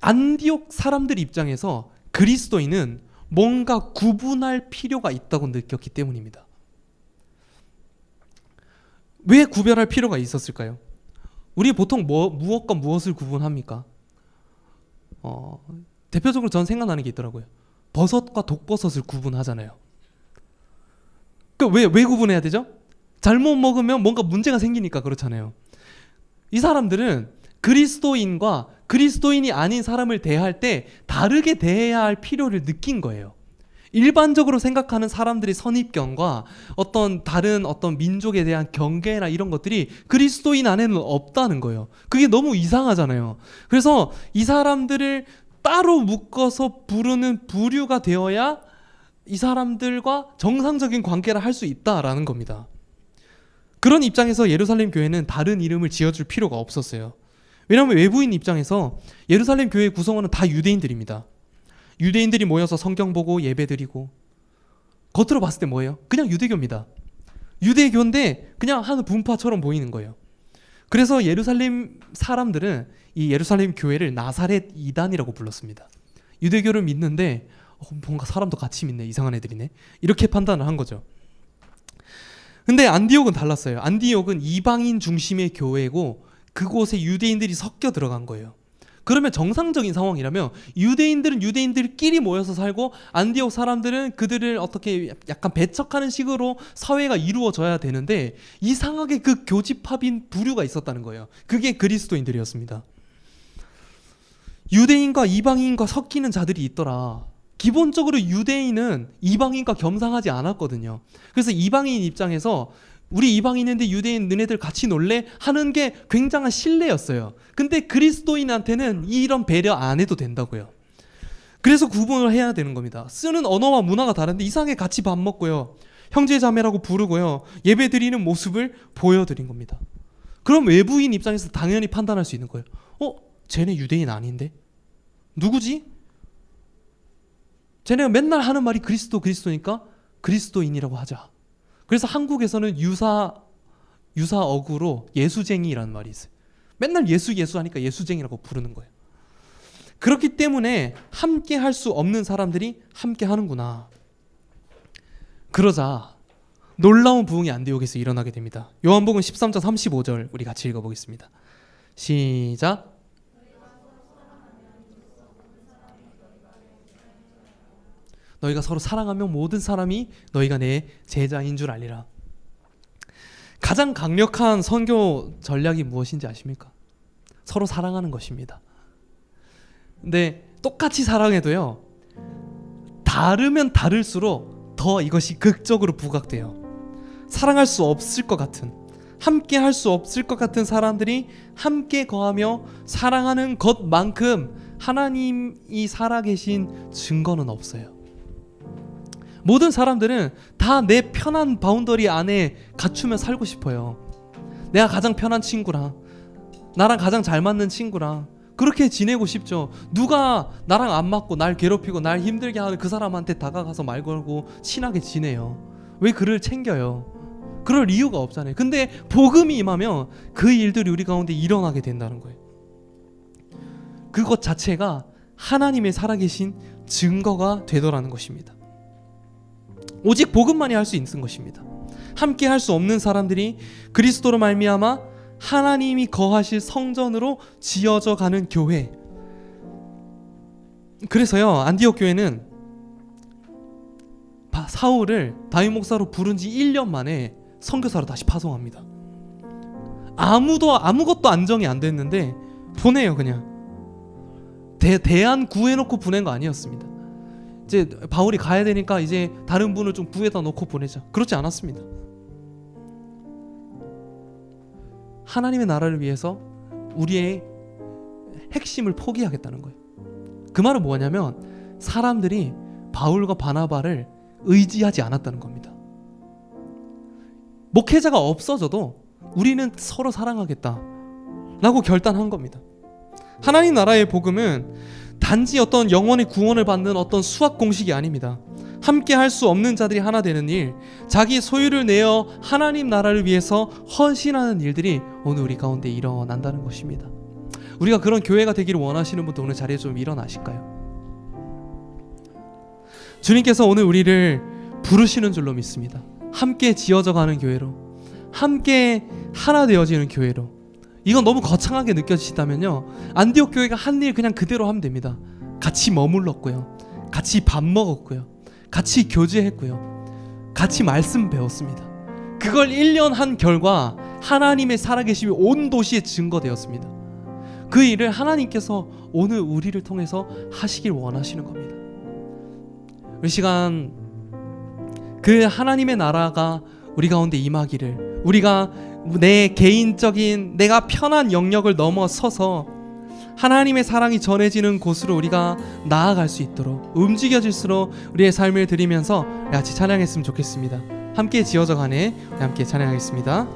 안디옥 사람들 입장에서 그리스도인은 뭔가 구분할 필요가 있다고 느꼈기 때문입니다. 왜 구별할 필요가 있었을까요? 우리 보통 무엇과 무엇을 구분합니까? 대표적으로 전 생각나는 게 있더라고요. 버섯과 독버섯을 구분하잖아요. 왜 구분해야 되죠? 잘못 먹으면 뭔가 문제가 생기니까 그렇잖아요. 이 사람들은 그리스도인과 그리스도인이 아닌 사람을 대할 때 다르게 대해야 할 필요를 느낀 거예요. 일반적으로 생각하는 사람들의 선입견과 다른 민족에 대한 경계나 이런 것들이 그리스도인 안에는 없다는 거예요. 그게 너무 이상하잖아요. 그래서 이 사람들을 따로 묶어서 부르는 부류가 되어야 이 사람들과 정상적인 관계를 할 수 있다라는 겁니다. 그런 입장에서 예루살렘 교회는 다른 이름을 지어줄 필요가 없었어요. 왜냐하면 외부인 입장에서 예루살렘 교회의 구성원은 다 유대인들입니다. 유대인들이 모여서 성경 보고 예배드리고, 겉으로 봤을 때 뭐예요? 그냥 유대교입니다. 유대교인데 그냥 한 분파처럼 보이는 거예요. 그래서 예루살렘 사람들은 이 예루살렘 교회를 나사렛 이단이라고 불렀습니다. 유대교를 믿는데 뭔가 사람도 같이 믿네, 이상한 애들이네, 이렇게 판단을 한 거죠. 근데 안디옥은 달랐어요. 안디옥은 이방인 중심의 교회고 그곳에 유대인들이 섞여 들어간 거예요. 그러면 정상적인 상황이라면 유대인들은 유대인들끼리 모여서 살고 안디옥 사람들은 그들을 어떻게 약간 배척하는 식으로 사회가 이루어져야 되는데 이상하게 그 교집합인 부류가 있었다는 거예요. 그게 그리스도인들이었습니다. 유대인과 이방인과 섞이는 자들이 있더라. 기본적으로 유대인은 이방인과 겸상하지 않았거든요. 그래서 이방인 입장에서 우리 이방인인데 유대인 너네들 같이 놀래? 하는 게 굉장한 신뢰였어요. 근데 그리스도인한테는 이런 배려 안 해도 된다고요. 그래서 구분을 해야 되는 겁니다. 쓰는 언어와 문화가 다른데 이상하게 같이 밥 먹고요, 형제자매라고 부르고요, 예배 드리는 모습을 보여드린 겁니다. 그럼 외부인 입장에서 당연히 판단할 수 있는 거예요. 쟤네 유대인 아닌데? 누구지? 쟤네가 맨날 하는 말이 그리스도니까 그리스도인이라고 하자. 그래서 한국에서는 유사어구로 예수쟁이라는 말이 있어요. 맨날 예수 하니까 예수쟁이라고 부르는 거예요. 그렇기 때문에 함께 할 수 없는 사람들이 함께 하는구나. 그러자 놀라운 부흥이 안디옥에서 일어나게 됩니다. 요한복음 13장 35절 우리 같이 읽어보겠습니다. 시작. 너희가 서로 사랑하면 모든 사람이 너희가 내 제자인 줄 알리라. 가장 강력한 선교 전략이 무엇인지 아십니까? 서로 사랑하는 것입니다. 근데 똑같이 사랑해도요, 다르면 다를수록 더 이것이 극적으로 부각돼요. 사랑할 수 없을 것 같은, 함께 할 수 없을 것 같은 사람들이 함께 거하며 사랑하는 것만큼 하나님이 살아계신 증거는 없어요. 모든 사람들은 다 내 편한 바운더리 안에 갖추며 살고 싶어요. 내가 가장 편한 친구랑, 나랑 가장 잘 맞는 친구랑 그렇게 지내고 싶죠. 누가 나랑 안 맞고 날 괴롭히고 날 힘들게 하는 그 사람한테 다가가서 말 걸고 친하게 지내요. 왜 그를 챙겨요? 그럴 이유가 없잖아요. 근데 복음이 임하면 그 일들이 우리 가운데 일어나게 된다는 거예요. 그것 자체가 하나님의 살아계신 증거가 되더라는 것입니다. 오직 복음만이 할 수 있는 것입니다. 함께 할 수 없는 사람들이 그리스도로 말미암아 하나님이 거하실 성전으로 지어져 가는 교회. 그래서요, 안디옥 교회는 사울을 담임 목사로 부른 지 1년 만에 선교사로 다시 파송합니다. 아무것도 안정이 안 됐는데 보내요. 그냥 대안 구해놓고 보낸 거 아니었습니다. 이제 바울이 가야 되니까 이제 다른 분을 좀 구해다 놓고 보내자, 그렇지 않았습니다. 하나님의 나라를 위해서 우리의 핵심을 포기하겠다는 거예요. 그 말은 뭐냐면 사람들이 바울과 바나바를 의지하지 않았다는 겁니다. 목회자가 없어져도 우리는 서로 사랑하겠다 라고 결단한 겁니다. 하나님 나라의 복음은 단지 어떤 영혼의 구원을 받는 어떤 수학 공식이 아닙니다. 함께 할 수 없는 자들이 하나 되는 일, 자기 소유를 내어 하나님 나라를 위해서 헌신하는 일들이 오늘 우리 가운데 일어난다는 것입니다. 우리가 그런 교회가 되기를 원하시는 분도 오늘 자리에 좀 일어나실까요? 주님께서 오늘 우리를 부르시는 줄로 믿습니다. 함께 지어져 가는 교회로, 함께 하나 되어지는 교회로. 이건 너무 거창하게 느껴지시다면요, 안디옥 교회가 한 일 그냥 그대로 하면 됩니다. 같이 머물렀고요, 같이 밥 먹었고요, 같이 교제했고요, 같이 말씀 배웠습니다. 그걸 1년 한 결과 하나님의 살아계심이 온 도시에 증거되었습니다. 그 일을 하나님께서 오늘 우리를 통해서 하시길 원하시는 겁니다. 이 시간 그 하나님의 나라가 우리 가운데 임하기를, 우리가 내 개인적인 내가 편한 영역을 넘어서서 하나님의 사랑이 전해지는 곳으로 우리가 나아갈 수 있도록 움직여질수록 우리의 삶을 드리면서 같이 찬양했으면 좋겠습니다. 함께 지어져 가네, 함께 찬양하겠습니다.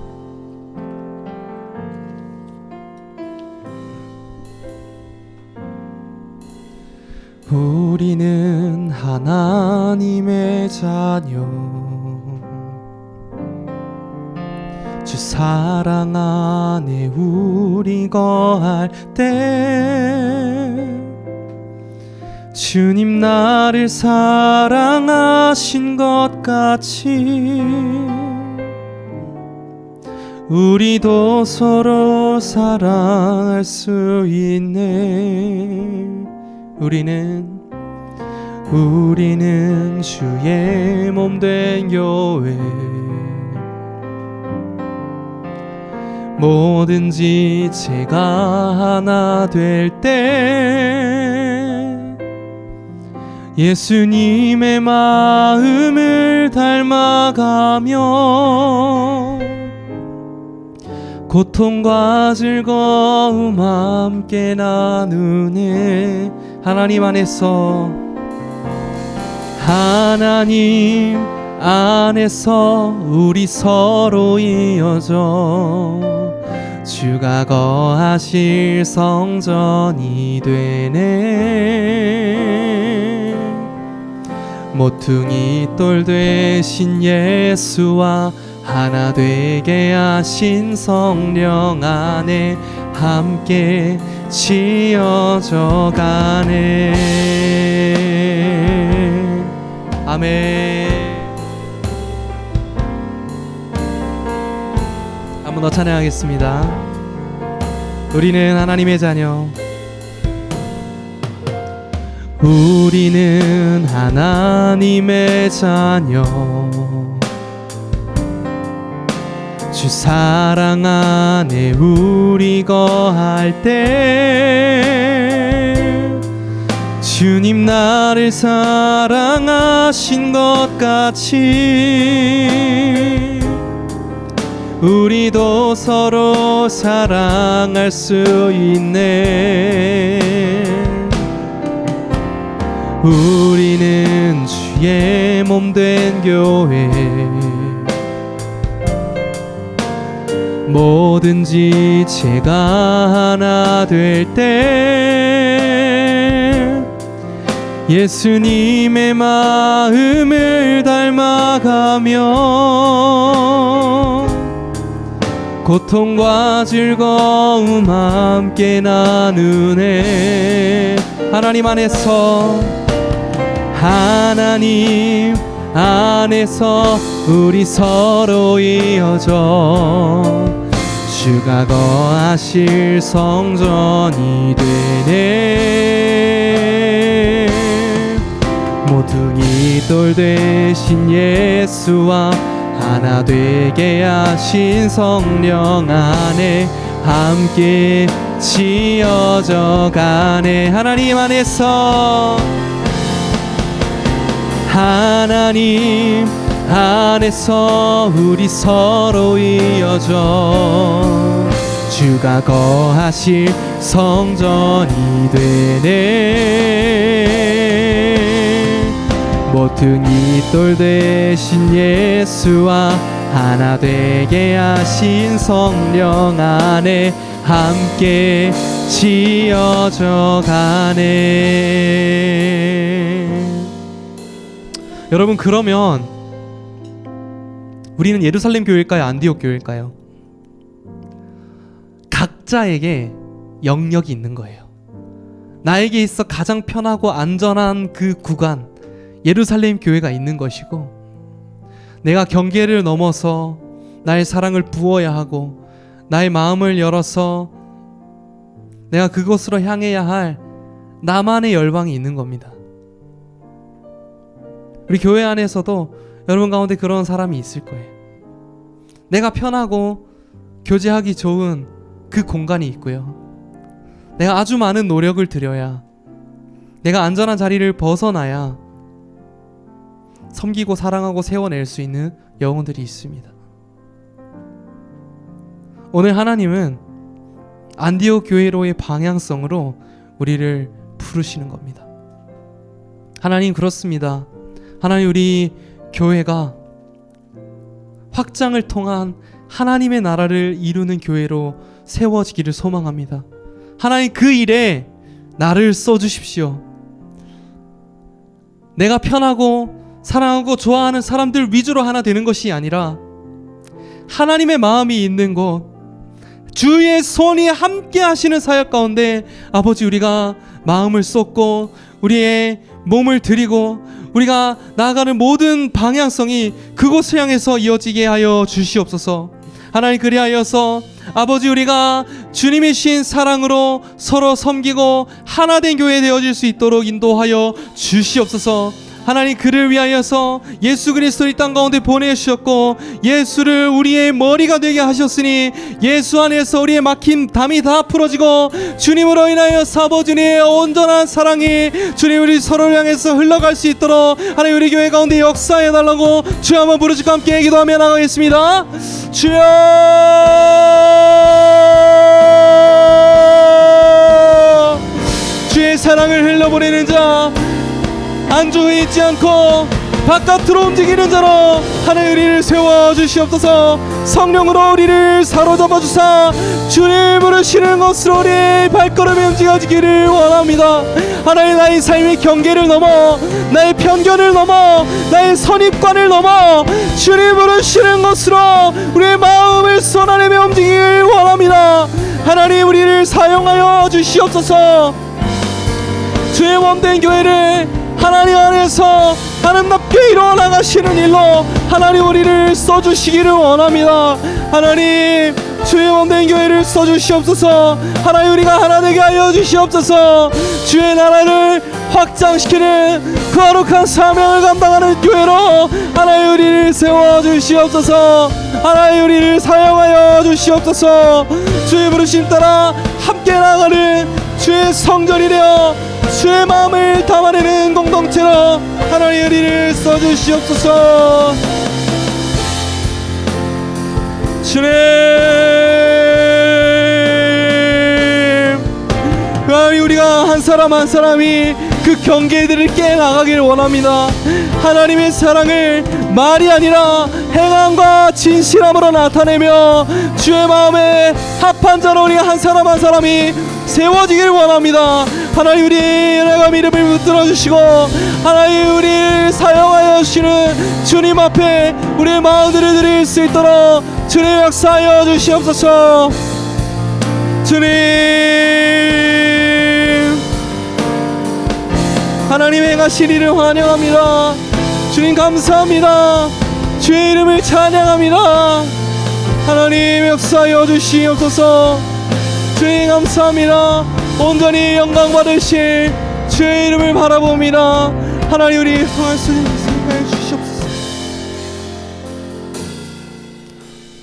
우리는 하나님의 자녀, 주 사랑 안에 우리 거할 때 주님 나를 사랑하신 것 같이 우리도 서로 사랑할 수 있네. 우리는 주의 몸된 교회, 뭐든지 제가 하나 될 때 예수님의 마음을 닮아가며 고통과 즐거움 함께 나누네. 하나님 안에서 우리 서로 이어져 주가 거하실 성전이 되네. 모퉁이 돌 되신 예수와 하나 되게 하신 성령 안에 함께 지어져 가네. 아멘. 한 번 더 찬양하겠습니다. 우리는 하나님의 자녀, 우리는 하나님의 자녀, 주 사랑 안에 우리 거할 때 주님 나를 사랑하신 것 같이 우리도 서로 사랑할 수 있네. 우리는 주의 몸 된 교회, 뭐든지 제가 하나 될 때 예수님의 마음을 닮아가며 고통과 즐거움 함께 나누네. 하나님 안에서, 하나님 안에서 우리 서로 이어져 주가 거하실 성전이 되네. 모퉁이 돌 되신 예수와 하나 되게 하신 성령 안에 함께 지어져 가네. 하나님 안에서, 하나님 안에서 우리 서로 이어져 주가 거하실 성전이 되네. 모퉁이 돌 되신 예수와 하나 되게 하신 성령 안에 함께 지어져 가네. 여러분, 그러면 우리는 예루살렘 교회일까요? 안디옥 교회일까요? 각자에게 영역이 있는 거예요. 나에게 있어 가장 편하고 안전한 그 구간, 예루살렘 교회가 있는 것이고, 내가 경계를 넘어서 나의 사랑을 부어야 하고 나의 마음을 열어서 내가 그곳으로 향해야 할 나만의 열방이 있는 겁니다. 우리 교회 안에서도 여러분 가운데 그런 사람이 있을 거예요. 내가 편하고 교제하기 좋은 그 공간이 있고요, 내가 아주 많은 노력을 들여야, 내가 안전한 자리를 벗어나야 섬기고 사랑하고 세워낼 수 있는 영혼들이 있습니다. 오늘 하나님은 안디옥 교회로의 방향성으로 우리를 부르시는 겁니다. 하나님, 그렇습니다. 하나님, 우리 교회가 확장을 통한 하나님의 나라를 이루는 교회로 세워지기를 소망합니다. 하나님, 그 일에 나를 써주십시오. 내가 편하고 사랑하고 좋아하는 사람들 위주로 하나 되는 것이 아니라 하나님의 마음이 있는 곳, 주의 손이 함께 하시는 사역 가운데 아버지, 우리가 마음을 쏟고 우리의 몸을 드리고 우리가 나아가는 모든 방향성이 그곳을 향해서 이어지게 하여 주시옵소서. 하나님, 그리하여서 아버지, 우리가 주님이신 사랑으로 서로 섬기고 하나된 교회 되어질 수 있도록 인도하여 주시옵소서. 하나님, 그를 위하여서 예수 그리스도를 이 땅 가운데 보내주셨고 예수를 우리의 머리가 되게 하셨으니 예수 안에서 우리의 막힌 담이 다 풀어지고 주님으로 인하여서 아버지의 온전한 사랑이 주님 우리 서로를 향해서 흘러갈 수 있도록 하나님 우리 교회 가운데 역사해달라고 주여 한번 부르짖고 함께 기도하며 나가겠습니다. 주여, 주의 사랑을 흘려보내는 자, 안주해 있지 않고 바깥으로 움직이는 자로 하나님 우리를 세워주시옵소서. 성령으로 우리를 사로잡아 주사 주님 부르시는 것으로 우리의 발걸음이 움직여지기를 원합니다. 하나님, 나의 삶의 경계를 넘어 나의 편견을 넘어 나의 선입관을 넘어 주님 부르시는 것으로 우리의 마음을 쏟아내며 움직이기를 원합니다. 하나님, 우리를 사용하여 주시옵소서. 주의 몸된 교회를 하나님 안에서 아름답게 이루어나가시는 일로 하나님 우리를 써주시기를 원합니다. 하나님, 주의 몸된 교회를 써주시옵소서. 하나님, 우리가 하나 되게 하여 주시옵소서. 주의 나라를 확장시키는 그 거룩한 사명을 감당하는 교회로 하나님 우리를 세워주시옵소서. 하나님, 우리를 사용하여 주시옵소서. 주의 부르심 따라 함께 나가는 주의 성전이 되어 주의 마음을 담아내는 공동체로 하나님의 우리를 써주시옵소서. 주님, 우리가 한 사람 한 사람이 그 경계들을 깨나가길 원합니다. 하나님의 사랑을 말이 아니라 행함과 진실함으로 나타내며 주의 마음에 합한 자로 우리 한 사람 한 사람이 세워지길 원합니다. 하나님, 우리 은혜감 이름을 붙들어 주시고 하나님, 우리를 사용하여 주시는 주님 앞에 우리의 마음들을 드릴 수 있도록 주님 역사하여 주시옵소서. 주님, 하나님 행하신 일을 환영합니다. 주님 감사합니다. 주의 이름을 찬양합니다. 하나님 역사하여 주시옵소서. 주님 감사합니다. 온전히 영광 받으실 주의 이름을 바라봅니다. 하나님, 우리 통할 수 있는 생각해 주시옵소서.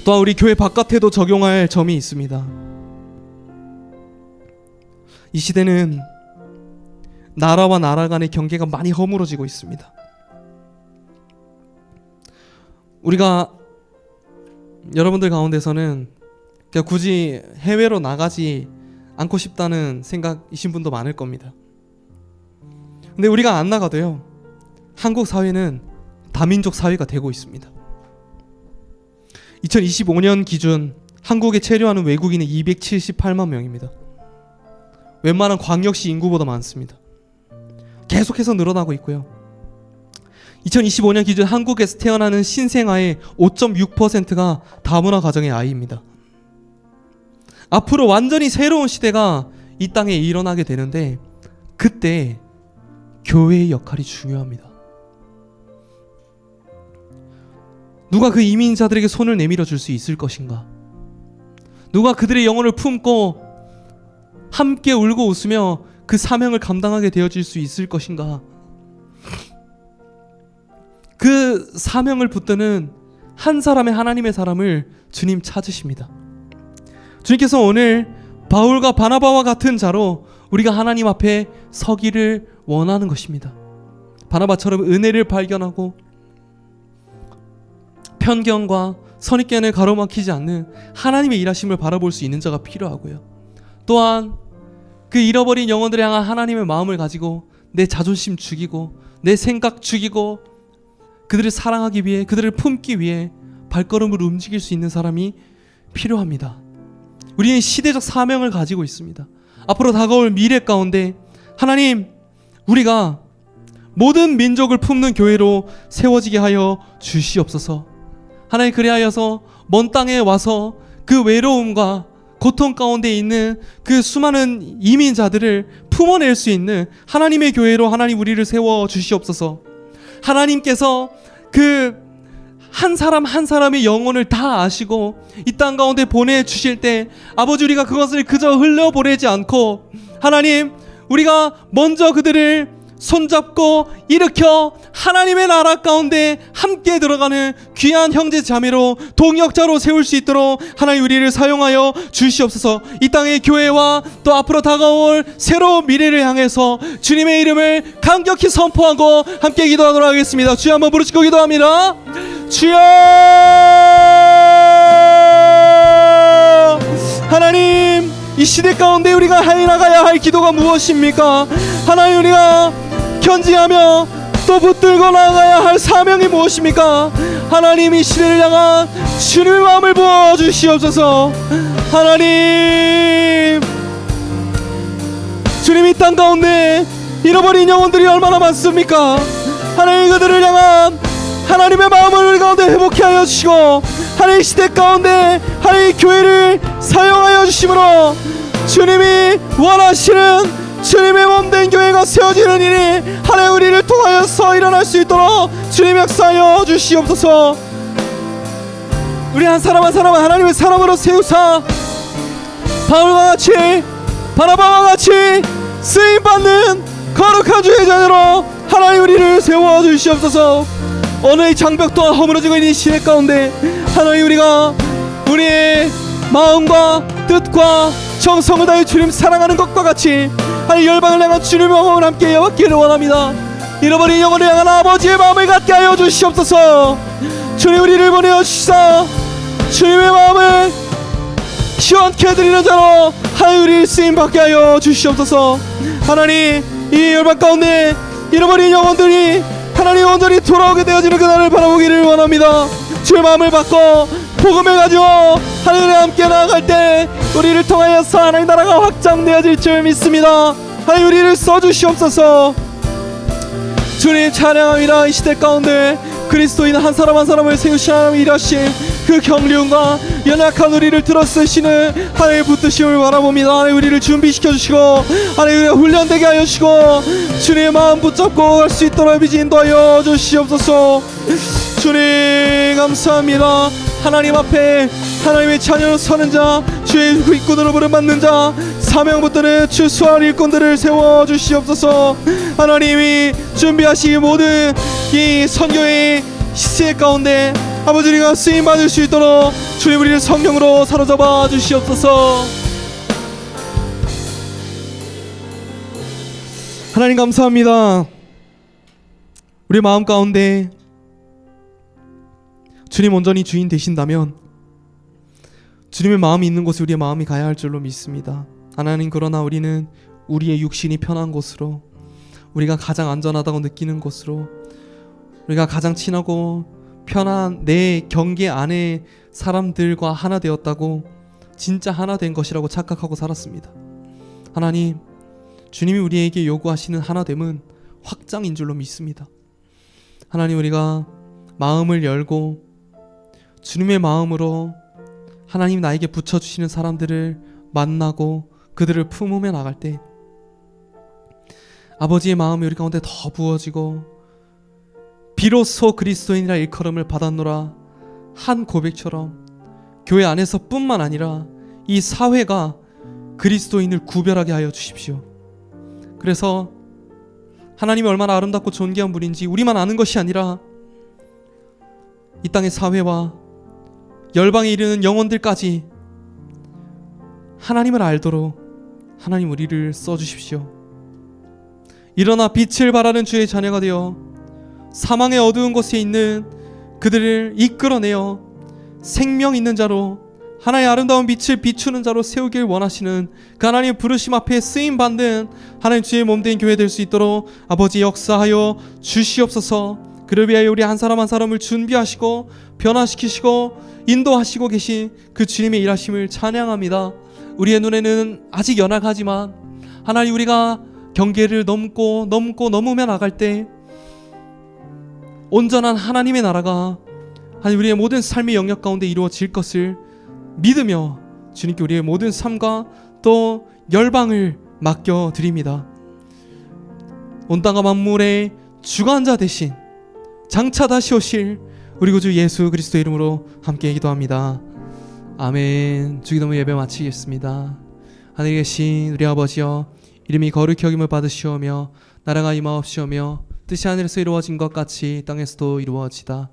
또한 우리 교회 바깥에도 적용할 점이 있습니다. 이 시대는 나라와 나라 간의 경계가 많이 허물어지고 있습니다. 우리가 여러분들 가운데서는 굳이 해외로 나가지 않고 싶다는 생각이신 분도 많을 겁니다. 근데 우리가 안 나가도요, 한국 사회는 다민족 사회가 되고 있습니다. 2025년 기준 한국에 체류하는 외국인은 278만 명입니다. 웬만한 광역시 인구보다 많습니다. 계속해서 늘어나고 있고요. 2025년 기준 한국에서 태어나는 신생아의 5.6%가 다문화 가정의 아이입니다. 앞으로 완전히 새로운 시대가 이 땅에 일어나게 되는데 그때 교회의 역할이 중요합니다. 누가 그 이민자들에게 손을 내밀어 줄 수 있을 것인가? 누가 그들의 영혼을 품고 함께 울고 웃으며 그 사명을 감당하게 되어질 수 있을 것인가? 그 사명을 붙드는 한 사람의 하나님의 사람을 주님 찾으십니다. 주님께서 오늘 바울과 바나바와 같은 자로 우리가 하나님 앞에 서기를 원하는 것입니다. 바나바처럼 은혜를 발견하고 편견과 선입견을 가로막히지 않는 하나님의 일하심을 바라볼 수 있는 자가 필요하고요. 또한 그 잃어버린 영혼들을 향한 하나님의 마음을 가지고 내 자존심 죽이고 내 생각 죽이고 그들을 사랑하기 위해, 그들을 품기 위해 발걸음을 움직일 수 있는 사람이 필요합니다. 우리는 시대적 사명을 가지고 있습니다. 앞으로 다가올 미래 가운데 하나님, 우리가 모든 민족을 품는 교회로 세워지게 하여 주시옵소서. 하나님, 그리하여서 먼 땅에 와서 그 외로움과 고통 가운데 있는 그 수많은 이민자들을 품어낼 수 있는 하나님의 교회로 하나님 우리를 세워 주시옵소서. 하나님께서 그 한 사람 한 사람의 영혼을 다 아시고 이 땅 가운데 보내주실 때 아버지, 우리가 그것을 그저 흘려보내지 않고 하나님, 우리가 먼저 그들을 손잡고 일으켜 하나님의 나라 가운데 함께 들어가는 귀한 형제 자매로 동역자로 세울 수 있도록 하나님 우리를 사용하여 주시옵소서. 이 땅의 교회와 또 앞으로 다가올 새로운 미래를 향해서 주님의 이름을 강력히 선포하고 함께 기도하도록 하겠습니다. 주여 한번 부르시고 기도합니다. 주여, 하나님, 이 시대 가운데 우리가 해나가야 할 기도가 무엇입니까? 하나님, 우리가 견지하며 또 붙들고 나가야 할 사명이 무엇입니까? 하나님, 이 시대를 향한 주님의 마음을 부어주시옵소서. 하나님, 주님, 이 땅 가운데 잃어버린 영혼들이 얼마나 많습니까? 하나님, 그들을 향한 하나님의 마음을 우리 가운데 회복케 하여 주시고 하나님, 시대 가운데 하나님 교회를 사용하여 주심으로 주님이 원하시는 주님의 몸된 교회가 세워지는 일이 하나님 우리를 통하여서 일어날 수 있도록 주님 역사하여 주시옵소서. 우리 한 사람 한 사람은 하나님의 사람으로 세우사 바울과 같이 바나바와 같이 쓰임받는 거룩한 주의 자녀로 하나님 우리를 세워 주시옵소서. 어느 장벽 또한 허물어지고 있는 시대 가운데 하나님, 우리가 우리의 마음과 뜻과 정성을 다해 주님 사랑하는 것과 같이 하나님 열방을 향한 주님의 마음을 함께 받기를 원합니다. 잃어버린 영혼을 향한 아버지의 마음을 갖게 하여 주시옵소서. 주님 우리를 보내어 주시사 주님의 마음을 시원케 드리는 자로 하나님 우리를 쓰임받게 하여 주시옵소서. 하나님 이 열방 가운데 잃어버린 영혼들이 하나님 온전히 돌아오게 되어지는 그날을 바라보기를 원합니다. 주의 마음을 받고 복음을 가지고 하나님과 함께 나아갈 때 우리를 통하여서 하나님 나라가 확장되어질 줄 믿습니다. 하나님 우리를 써주시옵소서. 주님 찬양합니다. 이 시대 가운데 그리스도인 한 사람 한 사람을 세우시는 하나님 일하신 그 경륜과 연약한 우리를 들어쓰시는 하나님의 붙드심을 바라봅니다. 하나님 우리를 준비시켜 주시고 하나님 우리가 훈련되게 하여 주시고 주님의 마음 붙잡고 갈 수 있도록 비지 인도하여 주시옵소서. 주님 감사합니다. 하나님 앞에 하나님의 자녀로 서는 자, 주의 일꾼으로 부름받는 자, 사명 붙드는 주 수할 일꾼들을 세워주시옵소서. 하나님이 준비하신 모든 이 선교의 시세 가운데 아버지 우리가 쓰임받을 수 있도록 주님 우리를 성령으로 사로잡아 주시옵소서. 하나님 감사합니다. 우리 마음 가운데 주님 온전히 주인 되신다면 주님의 마음이 있는 곳에 우리의 마음이 가야 할 줄로 믿습니다. 하나님 그러나 우리는 우리의 육신이 편한 곳으로, 우리가 가장 안전하다고 느끼는 곳으로, 우리가 가장 친하고 편한 내 경계 안에 사람들과 하나 되었다고, 진짜 하나 된 것이라고 착각하고 살았습니다. 하나님 주님이 우리에게 요구하시는 하나됨은 확장인 줄로 믿습니다. 하나님 우리가 마음을 열고 주님의 마음으로 하나님 나에게 붙여주시는 사람들을 만나고 그들을 품으며 나갈 때 아버지의 마음이 우리 가운데 더 부어지고 비로소 그리스도인이라 일컬음을 받았노라 한 고백처럼 교회 안에서 뿐만 아니라 이 사회가 그리스도인을 구별하게 하여 주십시오. 그래서 하나님이 얼마나 아름답고 존귀한 분인지 우리만 아는 것이 아니라 이 땅의 사회와 열방에 이르는 영혼들까지 하나님을 알도록 하나님 우리를 써주십시오. 일어나 빛을 발하는 주의 자녀가 되어 사망의 어두운 곳에 있는 그들을 이끌어내어 생명 있는 자로 하나님의 아름다운 빛을 비추는 자로 세우길 원하시는 그 하나님의 부르심 앞에 쓰임받는 하나님 주의 몸된 교회 될 수 있도록 아버지 역사하여 주시옵소서. 그를 위하여 우리 한 사람 한 사람을 준비하시고 변화시키시고 인도하시고 계신 그 주님의 일하심을 찬양합니다. 우리의 눈에는 아직 연약하지만 하나님 우리가 경계를 넘으며 나갈 때 온전한 하나님의 나라가 하나님 우리의 모든 삶의 영역 가운데 이루어질 것을 믿으며 주님께 우리의 모든 삶과 또 열방을 맡겨드립니다. 온 땅과 만물의 주관자 되신 장차 다시 오실 우리 구주 예수 그리스도 이름으로 함께 기도합니다. 아멘. 주기도문 예배 마치겠습니다. 하늘에 계신 우리 아버지여, 이름이 거룩히 여김을 받으시오며 나라가 임하옵시오며 뜻이 하늘에서 이루어진 것 같이 땅에서도 이루어지다.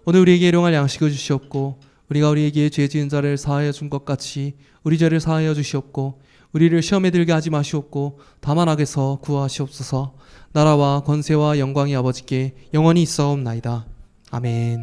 오늘 우리에게 일용할 양식을 주시옵고 우리가 우리에게 죄 지은 자를 사하여 준 것 같이 우리 죄를 사하여 주시옵고 우리를 시험에 들게 하지 마시옵고 다만 악에서 구하시옵소서. 나라와 권세와 영광이 아버지께 영원히 있사옵나이다. 아멘.